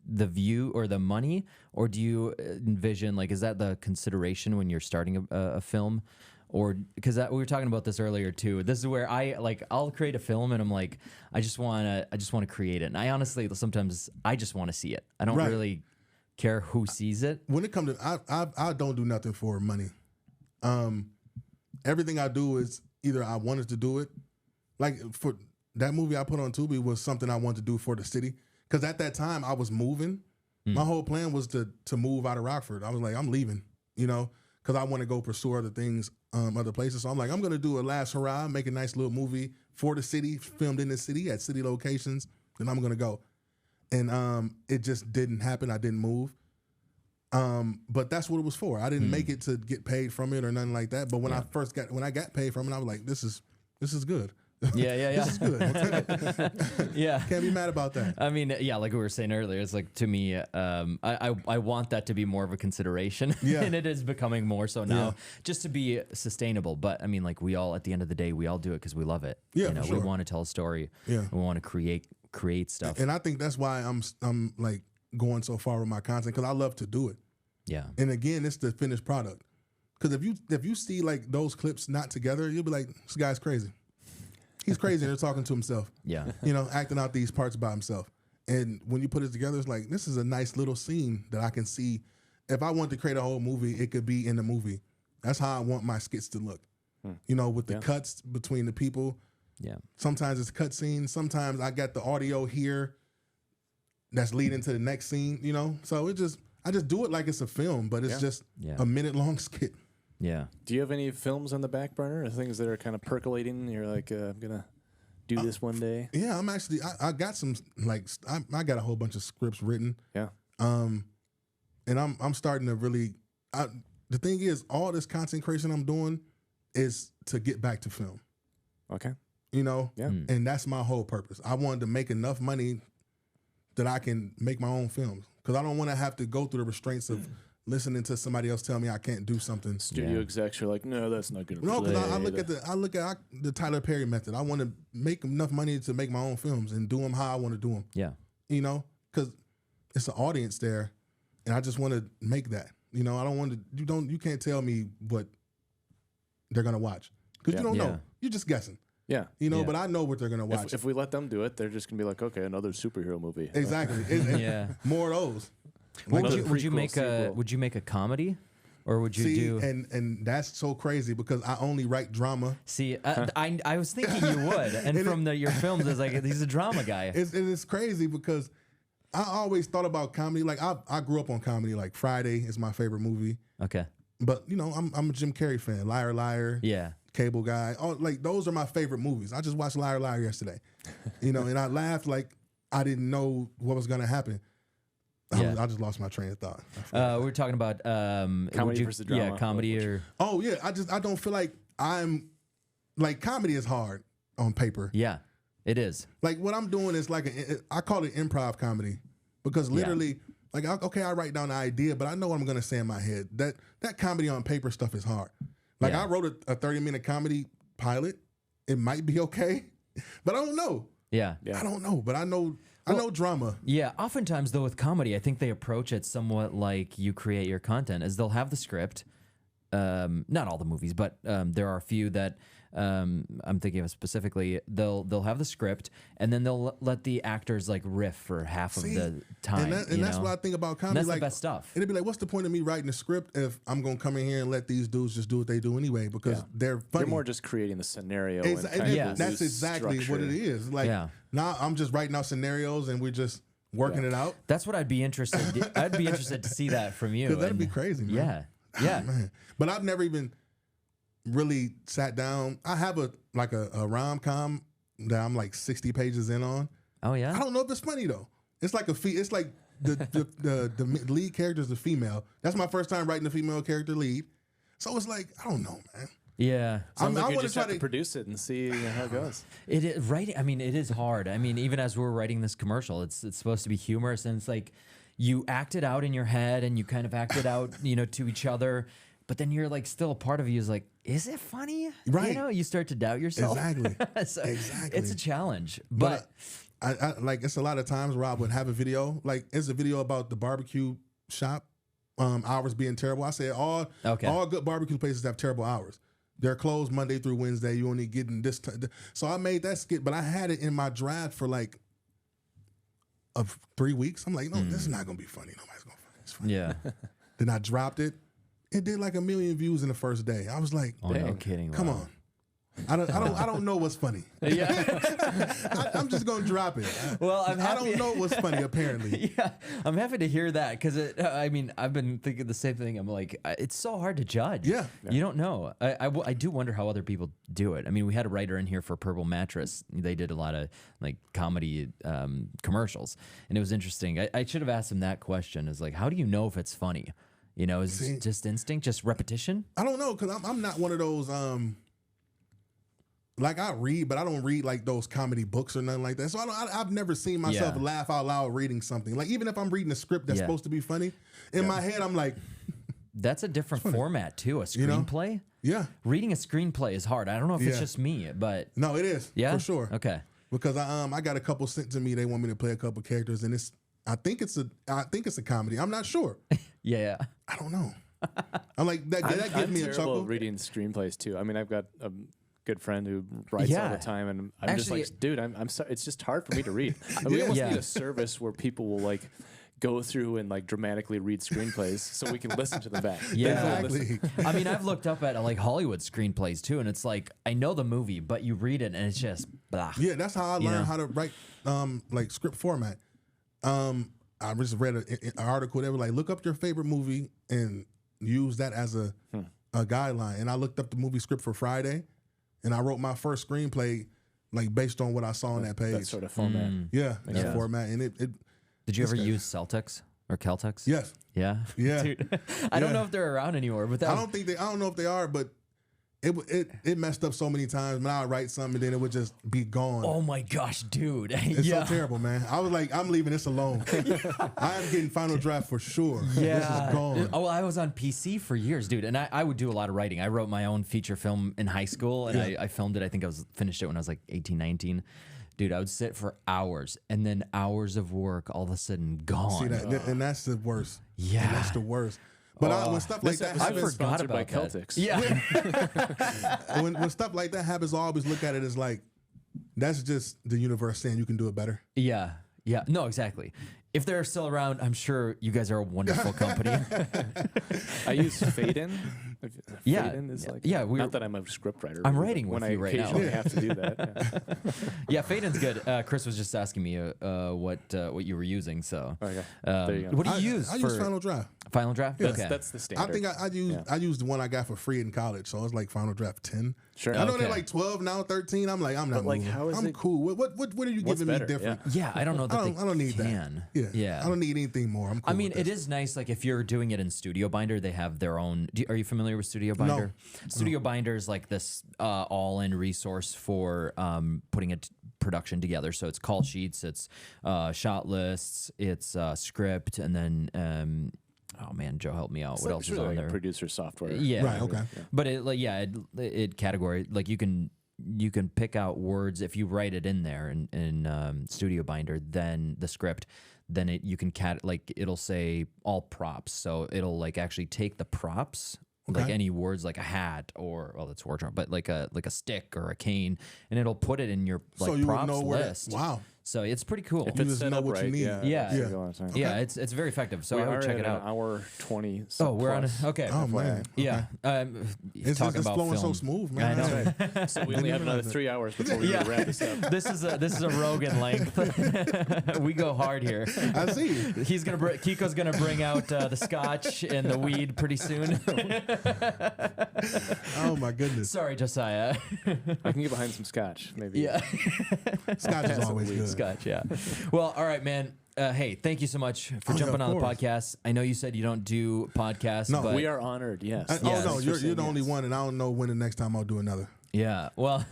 the view or the money, or do you envision, like, is that the consideration when you're starting a film? Or because we were talking about this earlier too. This is where I'll create a film and I'm like, I just want to create it. And I honestly, sometimes I just want to see it. I don't really care who sees it.
When it comes to, I don't do nothing for money. Everything I do is either I wanted to do it. Like for that movie I put on Tubi was something I wanted to do for the city. Because at that time I was moving. My whole plan was to move out of Rockford. I was like, I'm leaving, you know, because I want to go pursue other things, other places. So I'm like, I'm going to do a last hurrah, make a nice little movie for the city, filmed in the city at city locations. Then I'm going to go. And it just didn't happen. I didn't move. But that's what it was for. I didn't make it to get paid from it or nothing like that. But when I got paid from it, I was like, this is good.
Yeah.
This is good.
Yeah.
Can't be mad about that.
I mean, yeah, like we were saying earlier, it's like, to me, I want that to be more of a consideration. Yeah. And it is becoming more so now, just to be sustainable. But I mean, like, we all, at the end of the day, we all do it because we love it.
Yeah,
you know, we want to tell a story. Yeah. We want to create stuff.
And I think that's why I'm like going so far with my content, because I love to do it.
Yeah.
And again, it's the finished product. Because if you see like those clips not together, you'll be like, this guy's crazy. He's crazy and they're talking to himself.
Yeah.
You know, acting out these parts by himself. And when you put it together, it's like, this is a nice little scene that I can see. If I want to create a whole movie, it could be in the movie. That's how I want my skits to look. You know, with the cuts between the people.
Yeah.
Sometimes it's cut scenes. Sometimes I got the audio here that's leading to the next scene, you know? So I just do it like it's a film, but it's just a minute-long skit.
Yeah.
Do you have any films on the back burner or things that are kind of percolating? You're like, I'm going to do this one day?
Yeah, I'm actually, I got some, like, I got a whole bunch of scripts written.
Yeah.
And I'm starting to really, the thing is, all this content creation I'm doing is to get back to film.
Okay.
You know?
Yeah.
And that's my whole purpose. I wanted to make enough money that I can make my own films. Because I don't want to have to go through the restraints of listening to somebody else tell me I can't do something.
Studio execs are like, no, that's not going to
No,
play.
because I look at the Tyler Perry method. I want to make enough money to make my own films and do them how I want to do them.
Yeah.
You know? Because it's an audience there, and I just want to make that. You know, I don't want to, you can't tell me what they're going to watch. Because you don't know. You're just guessing.
Yeah.
You know, but I know what they're going to watch.
If we let them do it, they're just going to be like, okay, another superhero movie.
Exactly.
Yeah.
More of those.
Would
Another
you make a comedy, or would you do?
And that's so crazy because I only write drama.
See, I was thinking you would, and from your films, it's like he's a drama guy.
It's crazy because I always thought about comedy. Like I grew up on comedy. Like Friday is my favorite movie.
Okay.
But you know, I'm a Jim Carrey fan. Liar, Liar.
Yeah.
Cable Guy. Oh, like those are my favorite movies. I just watched Liar, Liar yesterday. You know, and I laughed like I didn't know what was gonna happen. I just lost my train of thought.
We're talking about
comedy versus drama.
Yeah, comedy or.
Oh yeah, I don't feel like I'm like comedy is hard on paper.
Yeah, it is.
Like what I'm doing is like I call it improv comedy because literally, like I write down the idea, but I know what I'm gonna say in my head. That comedy on paper stuff is hard. Like I wrote a 30-minute comedy pilot. It might be okay, but I don't know.
Yeah.
I don't know, but I know drama.
Yeah, oftentimes though with comedy, I think they approach it somewhat like you create your content, as they'll have the script. Not all the movies, but there are a few that I'm thinking of specifically. They'll have the script, and then they'll let the actors like riff for half of the time.
And that's what I think about comedy.
And that's
like,
the best stuff.
It'd be like, what's the point of me writing a script if I'm gonna come in here and let these dudes just do what they do anyway because they're funny.
You're more just creating the scenario.
That's exactly what it is. Like now I'm just writing out scenarios and we're just working it out.
That's what I'd be interested. I'd be interested to see that from you.
Because that'd be crazy, man.
Yeah.
Man. But I've never even really sat down. I have a rom-com that I'm like 60 pages in on.
Oh yeah.
I don't know if it's funny though. It's like it's like the lead character is a female. That's my first time writing a female character lead. So it's like I don't know, man.
Yeah.
Sounds like you just have to produce it and see how it goes.
It is right. I mean, it is hard. I mean, even as we're writing this commercial, it's supposed to be humorous, and it's like you act it out in your head, and you kind of act it out, to each other. But then you're like, still a part of you is like, is it funny?
Right.
You start to doubt yourself.
Exactly.
Exactly. It's a challenge, but
I like it's a lot of times where I would have a video, like it's a video about the barbecue shop, hours being terrible. I said all good barbecue places have terrible hours. They're closed Monday through Wednesday. You only getting this. So I made that skit, but I had it in my draft for like 3 weeks. I'm like, no, this is not gonna be funny. Nobody's gonna find this funny.
yeah.
Then I dropped it. It did like 1 million views in the first day. I was like,
no kidding.
Come on. I don't know what's funny.
Yeah.
I'm just gonna drop it.
Well, I
don't know what's funny. Apparently,
yeah. I'm happy to hear that because I mean, I've been thinking the same thing. I'm like, it's so hard to judge.
Yeah.
You don't know. I do wonder how other people do it. I mean, we had a writer in here for Purple Mattress. They did a lot of like comedy commercials, and it was interesting. I should have asked him that question. Is like, how do you know if it's funny? Is it just instinct, just repetition?
I don't know because I'm not one of those. Like I read, but I don't read like those comedy books or nothing like that. So I've never seen myself laugh out loud reading something. Like even if I'm reading a script that's supposed to be funny, in my head I'm like,
that's a different format too. A screenplay.
Yeah,
reading a screenplay is hard. I don't know if it's just me, but
no, it is.
Yeah,
for sure.
Okay,
because I got a couple sent to me. They want me to play a couple characters, and I think it's a comedy. I'm not sure.
Yeah.
I don't know. I'm like, that gives
I'm
me a
terrible
chuckle.
at reading screenplays too. I mean, I've got a good friend who writes all the time, and I'm just like, dude, I'm sorry, it's just hard for me to read. We almost need a service where people will like go through and like dramatically read screenplays so we can listen to them back.
Yeah,
Exactly.
I mean, I've looked up at like Hollywood screenplays too, and it's like I know the movie, but you read it and it's just blah.
Yeah, that's how I learned how to write like script format. I just read an article that was like, look up your favorite movie and use that as a guideline. And I looked up the movie script for Friday, and I wrote my first screenplay like based on what I saw on that page.
That sort of format.
Yeah, that format. And it
Did you ever use Celtics or Caltex?
yes.
Yeah.
Yeah.
Dude, I don't know if they're around anymore, but that
I don't know if they are, but it messed up so many times. When I would write something, and then it would just be gone.
oh my gosh, dude.
It's so terrible, man. I was like, I'm leaving this alone. I am getting Final Draft for sure.
Yeah.
This is gone.
Oh, I was on PC for years, dude, and I would do a lot of writing. I wrote my own feature film in high school, and I filmed it. I think finished it when I was like 18, 19. Dude, I would sit for hours, and then hours of work all of a sudden gone.
See that, and that's the worst.
Yeah.
And that's the worst. But when stuff like that
I
happens,
forgot
Sponsored by
about that.
Celtics.
Yeah.
when stuff like that happens, I always look at it as like, that's just the universe saying you can do it better.
Yeah. Yeah. No, exactly. If they're still around, I'm sure you guys are a wonderful company.
I use Faden.
Yeah.
Faden is like,
Yeah,
not that I'm a scriptwiter.
I'm writing
when
with
I
you right now.
occasionally have to do that.
Yeah, Faden's good. Chris was just asking me what you were using. So,
Okay. There you go.
what do you use
I
for
use Final Draft.
Final Draft? Okay.
That's the standard.
I think I used the one I got for free in college, so it's like Final Draft 10.
Sure.
I know
Okay.
they're like 12 now, 13. I'm like, I'm not
But, like,
moving.
how is
I'm
it-
cool. What are you
What's
giving me
better?
different?
Yeah, I don't know that
I don't need
can.
that. Yeah. I don't need anything more. I'm cool
I mean,
with
it
this.
is nice. Like if you're doing it in Studio Binder, they have their own. Are you familiar with Studio Binder? Studio Binder is like this all-in resource for putting a production together. So it's call sheets, it's shot lists, it's script, and then oh man, Joe, help me out. What else is on
like
there?
a producer software.
Yeah,
Right, okay.
But it category like you can pick out words if you write it in there in Studio Binder, then the script, then you can it'll say all props, so it'll like actually take the props. Like any words, like a hat or that's wardrobe, but like a stick or a cane, and it'll put it in your like
So you would
props
know where
list.
wow.
So it's pretty cool.
If
You
it's
just
set
know
up
what you
right,
need.
Yeah.
Yeah.
It's very effective. So
We
I would
are
check
at
it out.
an hour 20.
Oh, we're on.
plus.
Okay.
Oh man.
Yeah.
It's
talking about
flowing
film.
so smooth, man.
I know.
That's right.
So we only have another 3 hours before we need to wrap this up.
This is a Rogan length. We go hard here.
I see.
Kiko's gonna bring out the scotch and the weed pretty soon.
Oh my goodness.
Sorry, Josiah.
I can get behind some scotch, maybe.
Yeah.
Scotch is always good.
Scotch, yeah. Well, all right, man. Hey, thank you so much for jumping
of
on the
course.
podcast. I know you said you don't do podcasts,
No,
but
We are honored, yes.
Oh no,
Thanks for
you're
saying
the only
yes.
one, and I don't know when the next time I'll do another.
yeah. Well,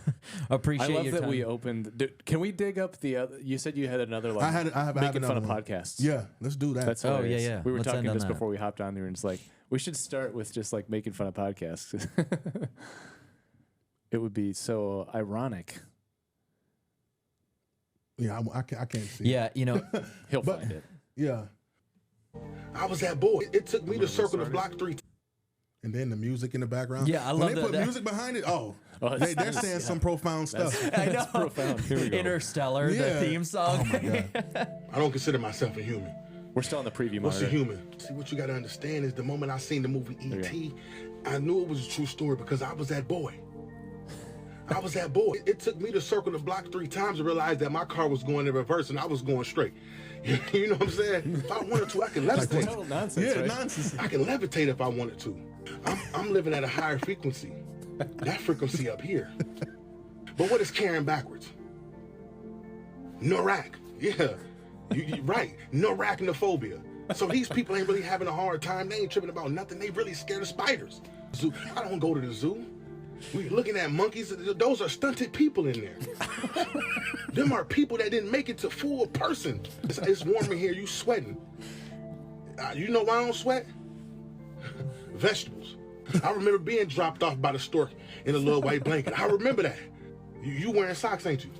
I
appreciate
love
your
that
time.
we opened. Can we dig up the other? You said you had another. Like,
I have
making fun
another
of
one.
podcasts.
Yeah, let's do that.
That's
Oh, yeah,
hilarious.
yeah.
We were
Let's
talking
end on
just
that.
before we hopped on there, and it's like we should start with just like making fun of podcasts. It would be so ironic.
Yeah, I can't see.
Yeah, you know,
He'll find it.
Yeah.
I was that boy. It took me to circle the block 3 times.
And then the music in the back.
Yeah, I
when
love
they put
that.
music behind it. Oh,
it's-
they're saying some profound stuff.
I know.
profound. Here we go.
Interstellar,
Yeah.
the theme song.
Oh my god.
I don't consider myself a human.
We're still on the preview
What's a
monitor.
human? See, what you got to understand is the moment I seen the movie E.T., I knew it was a true story because I was that boy. I was that boy. It took me to circle the block 3 times to realize that my car was going in reverse and I was going straight. You know what I'm saying? If I wanted to, I could levitate.
Total nonsense,
Yeah,
right?
nonsense.
I can levitate if I wanted to. I'm living at a higher frequency. That frequency up here. But what is carrying backwards? Neurak. Yeah. You right. Neurachnophobia. So these people ain't really having a hard time. They ain't tripping about nothing. They really scared of spiders. Zoo. I don't go to the zoo. We're looking at monkeys. Those are stunted people in there. Them are people that didn't make it to full person. It's warm in here. You sweating. You know why I don't sweat? Vegetables. I remember being dropped off by the stork in a little white blanket. I remember that. You wearing socks, ain't you?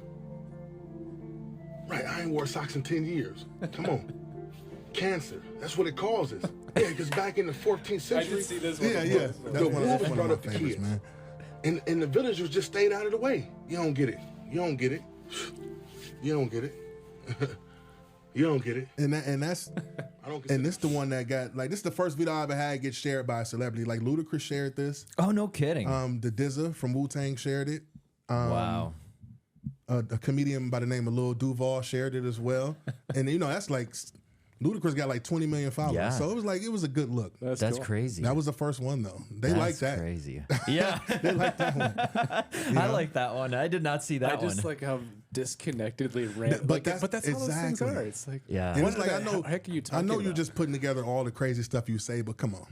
Right, I ain't wore socks in 10 years. Come on. Cancer. That's what it causes. Yeah, because back in the 14th century,
I did see this one.
Yeah.
the wolves brought up the
favorites,
kids,
man.
and the villagers just stayed out of the way. You don't get it. You don't get it. You don't get it. You don't get it.
And that's
I don't.
and this the one that got like this is the first video I ever had get shared by a celebrity. Like Ludacris shared this.
Oh, no kidding.
The DZA from Wu-Tang shared it.
Wow.
A comedian by the name of Lil Duval shared it as well. And you know, that's like Ludacris got like 20 million followers.
Yeah.
So it was a good look.
That's
cool.
crazy.
That was the first one though. They
That's
like that.
crazy. Yeah.
They like that one.
I like that one. I did not see that
I
one.
just like how disconnectedly random.
But
But that's how those things
exactly.
are. It's like,
Yeah.
And
what
it's like
the heck are you talking
I know you're
about?
just putting together all the crazy stuff you say, but come on.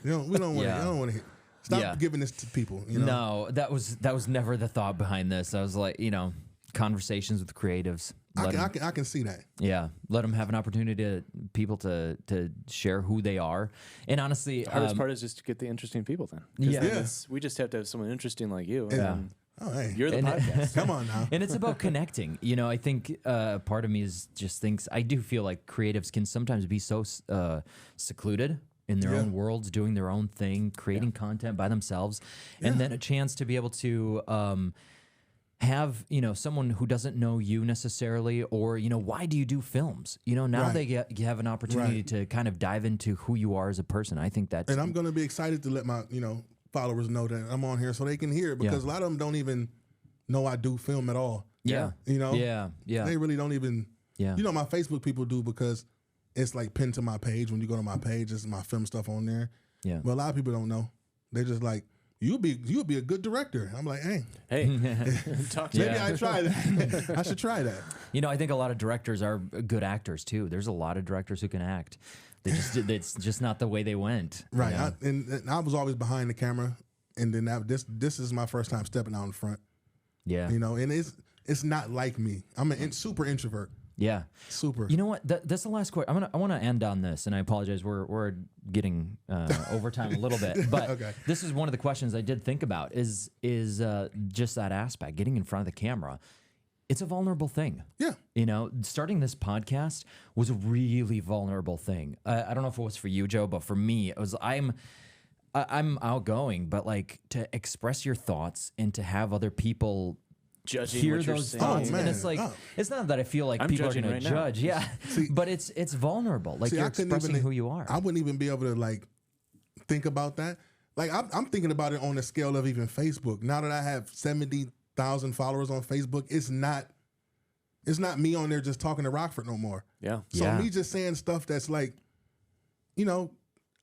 We don't want to.
Yeah.
I don't want to hear. Stop
Yeah.
giving this to people. You know?
No, that was never the thought behind this. I was like, conversations with creatives.
I can see that.
Yeah, let them have an opportunity to people to share who they are. And honestly,
The hardest part is just to get the interesting people then. 'Cause
Yeah.
then
Yeah.
we just have to have someone interesting like you. And
Yeah.
then
Oh, hey.
you're the
And-
podcast.
Come on now.
and it's about connecting. I think part of me is just thinks I do feel like creatives can sometimes be so secluded in their
Yeah.
own worlds, doing their own thing, creating content by themselves, and then a chance to be able to have someone who doesn't know you necessarily, or why do you do films? Now
Right.
they have an opportunity
Right.
to kind of dive into who you are as a person. I think that's
And I'm going to be excited to let my followers know that I'm on here so they can hear it because a lot of them don't even know I do film at all.
yeah, yeah.
They really don't even.
Yeah.
My Facebook people do because it's like pinned to my page. When you go to my page, it's my film stuff on there.
Yeah.
But a lot of people don't know. They're just like, you'll be a good director. I'm like, hey,
Talk to
maybe
Yeah.
I try that. I should try that.
I think a lot of directors are good actors too. There's a lot of directors who can act. It's just not the way they went.
Right. And I was always behind the camera, and then this is my first time stepping out in front.
Yeah.
And it's not like me. I'm a super introvert.
Yeah.
Super.
You know what? That's the last question. I want to end on this, and I apologize. We're getting overtime a little bit, but
Okay.
this is one of the questions I did think about. Is just that aspect, getting in front of the camera. It's a vulnerable thing.
Yeah.
Starting this podcast was a really vulnerable thing. I don't know if it was for you, Joe, but for me, it was. I'm outgoing, but like to express your thoughts and to have other people
Judging
hear
what you're
those
saying.
thoughts,
Oh,
and
man.
it's like
Oh.
it's not that I feel like
I'm
people are
judging
going to
right now.
judge, yeah, but it's vulnerable. Like
See,
you're
I couldn't
expressing
even-
who you are.
I wouldn't even be able to like think about that. Like I'm thinking about it on the scale of even Facebook. Now that I have 70,000 followers on Facebook, it's not me on there just talking to Rockford no more.
Yeah.
So
Yeah.
me just saying stuff that's like,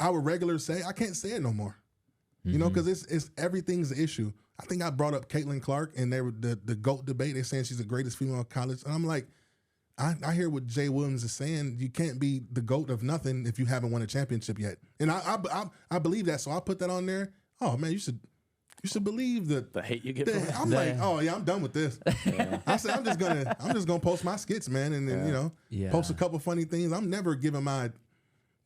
I would regular say, I can't say it no more. Because it's everything's the issue. I think I brought up Caitlin Clark and they were the GOAT debate. They're saying she's the greatest female in college. And I'm like, I hear what Jay Williams is saying. You can't be the GOAT of nothing if you haven't won a championship yet. And I believe that. So I put that on there. Oh man, you should believe that.
The hate you get from it.
I'm like, oh yeah, I'm done with this. I said I'm just gonna post my skits, man, and then
Yeah.
post a couple funny things. I'm never giving my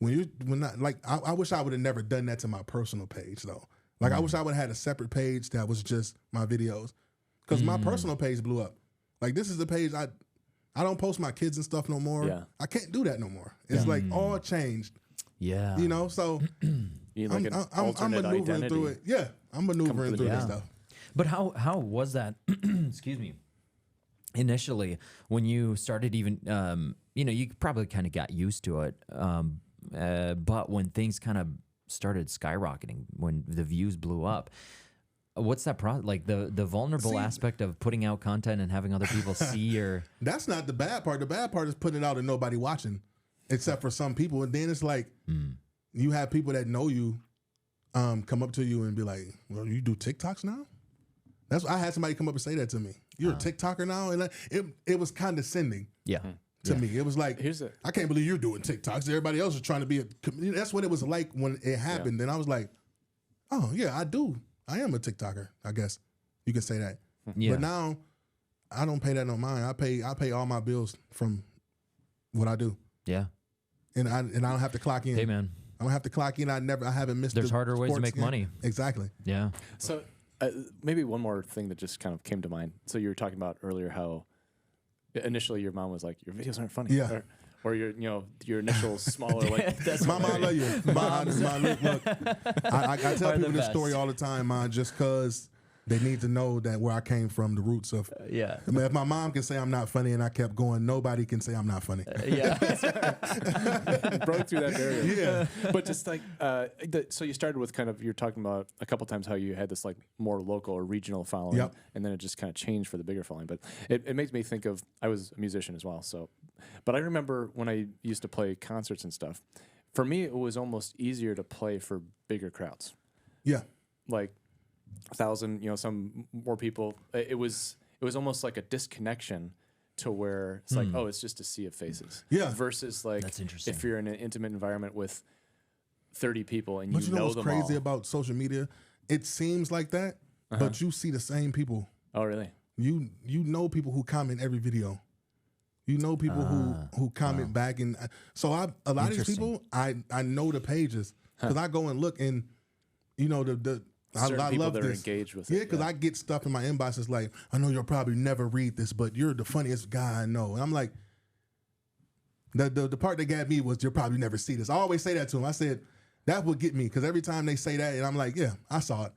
I wish I would have never done that to my personal page though. Like I wish I would have had a separate page that was just my videos, because my personal page blew up. Like this is the page I don't post my kids and stuff no more.
Yeah.
I can't do that no more. It's like all changed.
yeah,
So
You need like an
I'm
alternate
maneuvering
identity.
through it. Yeah, I'm maneuvering through
Yeah.
this stuff.
But how was that? Excuse me. Initially, when you started, even you probably kind of got used to it. But when things kind of started skyrocketing, when the views blew up, what's that process like? The vulnerable aspect of putting out content and having other people see your.
That's not the bad part. The bad part is putting it out and nobody watching, except for some people. And then it's like you have people that know you come up to you and be like, "Well, you do TikToks now?" I had somebody come up and say that to me. You're a TikToker now, and it was condescending.
Yeah.
To me, it was like, I can't believe you're doing TikToks. Everybody else is trying to be a. That's what it was like when it happened. And I was like, oh yeah, I do. I am a TikToker. I guess you can say that.
Yeah.
But now, I don't pay that no mind. I pay all my bills from what I do,
Yeah.
and I don't have to clock in.
Hey man.
I don't have to clock in. I haven't missed.
There's
the
harder ways to
sports
make
game.
money.
Exactly.
Yeah.
So maybe one more thing that just kind of came to mind. So you were talking about earlier how initially your mom was like, your videos aren't funny.
Yeah.
or your initial smaller like.
That's
Mama, I love you. Look, I tell
Are the
people this
best.
story all the time, man, just because they need to know that where I came from, the roots of.
Yeah.
I mean, if my mom can say I'm not funny and I kept going, nobody can say I'm not funny.
Yeah.
Broke through that barrier.
Yeah.
But just like, so you started with kind of, you're talking about a couple times how you had this like more local or regional following,
Yep.
and then it just kind of changed for the bigger following. But it makes me think of, I was a musician as well. So, but I remember when I used to play concerts and stuff, for me, it was almost easier to play for bigger crowds.
Yeah.
Like 1,000, some more people. It was almost like a disconnection to where it's like, oh, it's just a sea of faces.
Yeah.
Versus like,
That's interesting.
if you're in an intimate environment with 30 people and
But
you
you know
know
what's
them
crazy
all.
about social media? It seems like that, but you see the same people.
Oh, really?
You know people who comment every video. You know people who comment back, and so a lot of these people I know the pages because I go and look, and I
Certain people
love
that are
this.
engaged with
Yeah,
it.
because I get stuff in my inbox that's like, I know you'll probably never read this, but you're the funniest guy I know. And I'm like, the part that got me was you'll probably never see this. I always say that to them. I said, that would get me, because every time they say that, and I'm like, yeah, I saw it.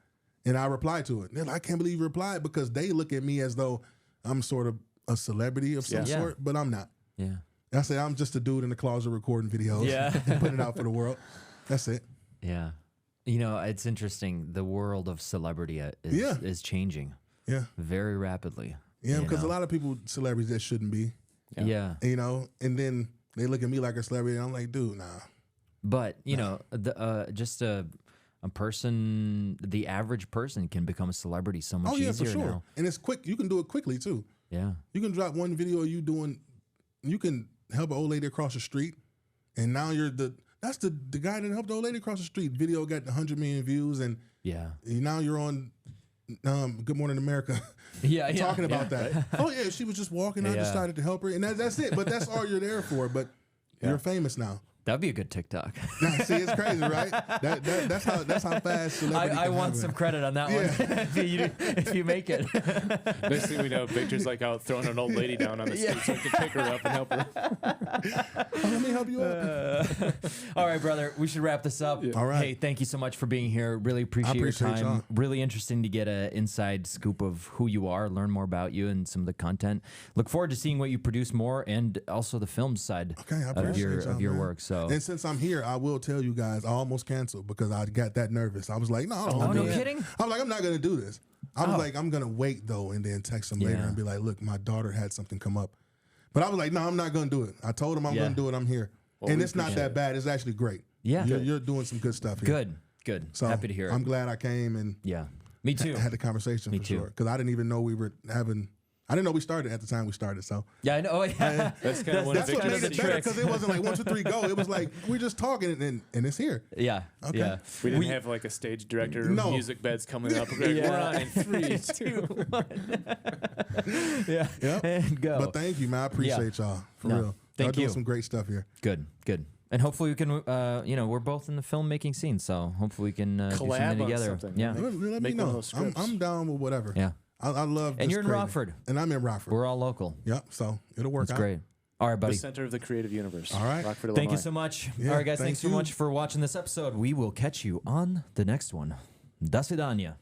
And I reply to it. They're like, I can't believe you replied, because they look at me as though I'm sort of a celebrity of some
Yeah.
sort, but I'm not.
Yeah.
I say I'm just a dude in the closet recording videos
Yeah.
and putting it out for the world. That's it.
Yeah. It's interesting. The world of celebrity is changing
Yeah.
very rapidly.
Yeah,
you
because
know?
a lot of people, celebrities that shouldn't be,
Yeah.
and then they look at me like a celebrity, and I'm like, dude, nah.
But, just a person, the average person can become a celebrity so much
Oh, yeah, for
easier
sure.
now.
And it's quick. You can do it quickly, too.
Yeah.
You can drop one video of you can help an old lady across the street, and now that's the guy that helped the old lady across the street. Video got 100 million views, and
Yeah.
now you're on Good Morning America
Yeah.
talking about that. Oh, yeah, she was just walking. I
Yeah.
decided to help her, and that's it. But that's all you're there for. But you're famous now.
That'd be a good TikTok.
See, it's crazy, right? That's how fast celebrity
I
can
want
happen.
some credit on that one if you make it.
Next thing we know, Victor's like out throwing an old lady down on the street so we can pick her up and help her.
Oh, let me help you up.
All right, brother, we should wrap this up.
All right.
Hey, thank you so much for being here. Really appreciate your
appreciate
time.
y'all.
Really interesting to get an inside scoop of who you are, learn more about you and some of the content. Look forward to seeing what you produce more, and also the film side
Okay, I
of
appreciate
your
y'all, man.
work. So
And since I'm here, I will tell you guys, I almost canceled because I got that nervous. I was like, no, I don't wanna
no
do it.
kidding?
I'm like, I'm not going to do this. I was like, I'm going to wait, though, and then text them later
Yeah.
and be like, look, my daughter had something come up. But I was like, no, I'm not going to do it. I told them I'm
Yeah.
going to do it. I'm here.
Well,
and
we
it's not
appreciate
that bad. It's actually great.
Yeah.
You're doing some good stuff here.
Good.
So
Happy to hear it.
I'm glad I came and
Yeah. Me too.
had the conversation
Me
for
too.
sure. Because I didn't even know we were having. I didn't know we started at the time we started. So
Yeah, I know. Oh, yeah.
That's kind of one of
that's what
Victor's
made it better,
tricks.
because it wasn't like 1, 2, 3, go. It was like we're just talking and it's here.
Yeah.
Okay.
Yeah.
We didn't have like a stage director,
No.
music beds coming up. We're like, we're on in 3, 2, 1.
Yeah.
Yep.
And go.
But thank you, man. I appreciate y'all for
No,
real.
thank
y'all doing
you.
some great stuff here.
Good. And hopefully we can, we're both in the filmmaking scene, so hopefully we can do
Collab
something
on
together.
something,
Yeah.
yeah.
Let me
Make one of
know.
those scripts.
I'm down with whatever.
Yeah.
I love.
And
just
you're in
creating.
Rockford.
And I'm in Rockford.
We're all local.
Yep. So it'll work
That's
out.
great. All right,
The
buddy.
center of the creative universe.
All right.
Rockford,
Thank you
Illinois.
so much.
Yeah,
All right, guys.
thank
Thanks so
you.
much for watching this episode. We will catch you on the next one. До свидания.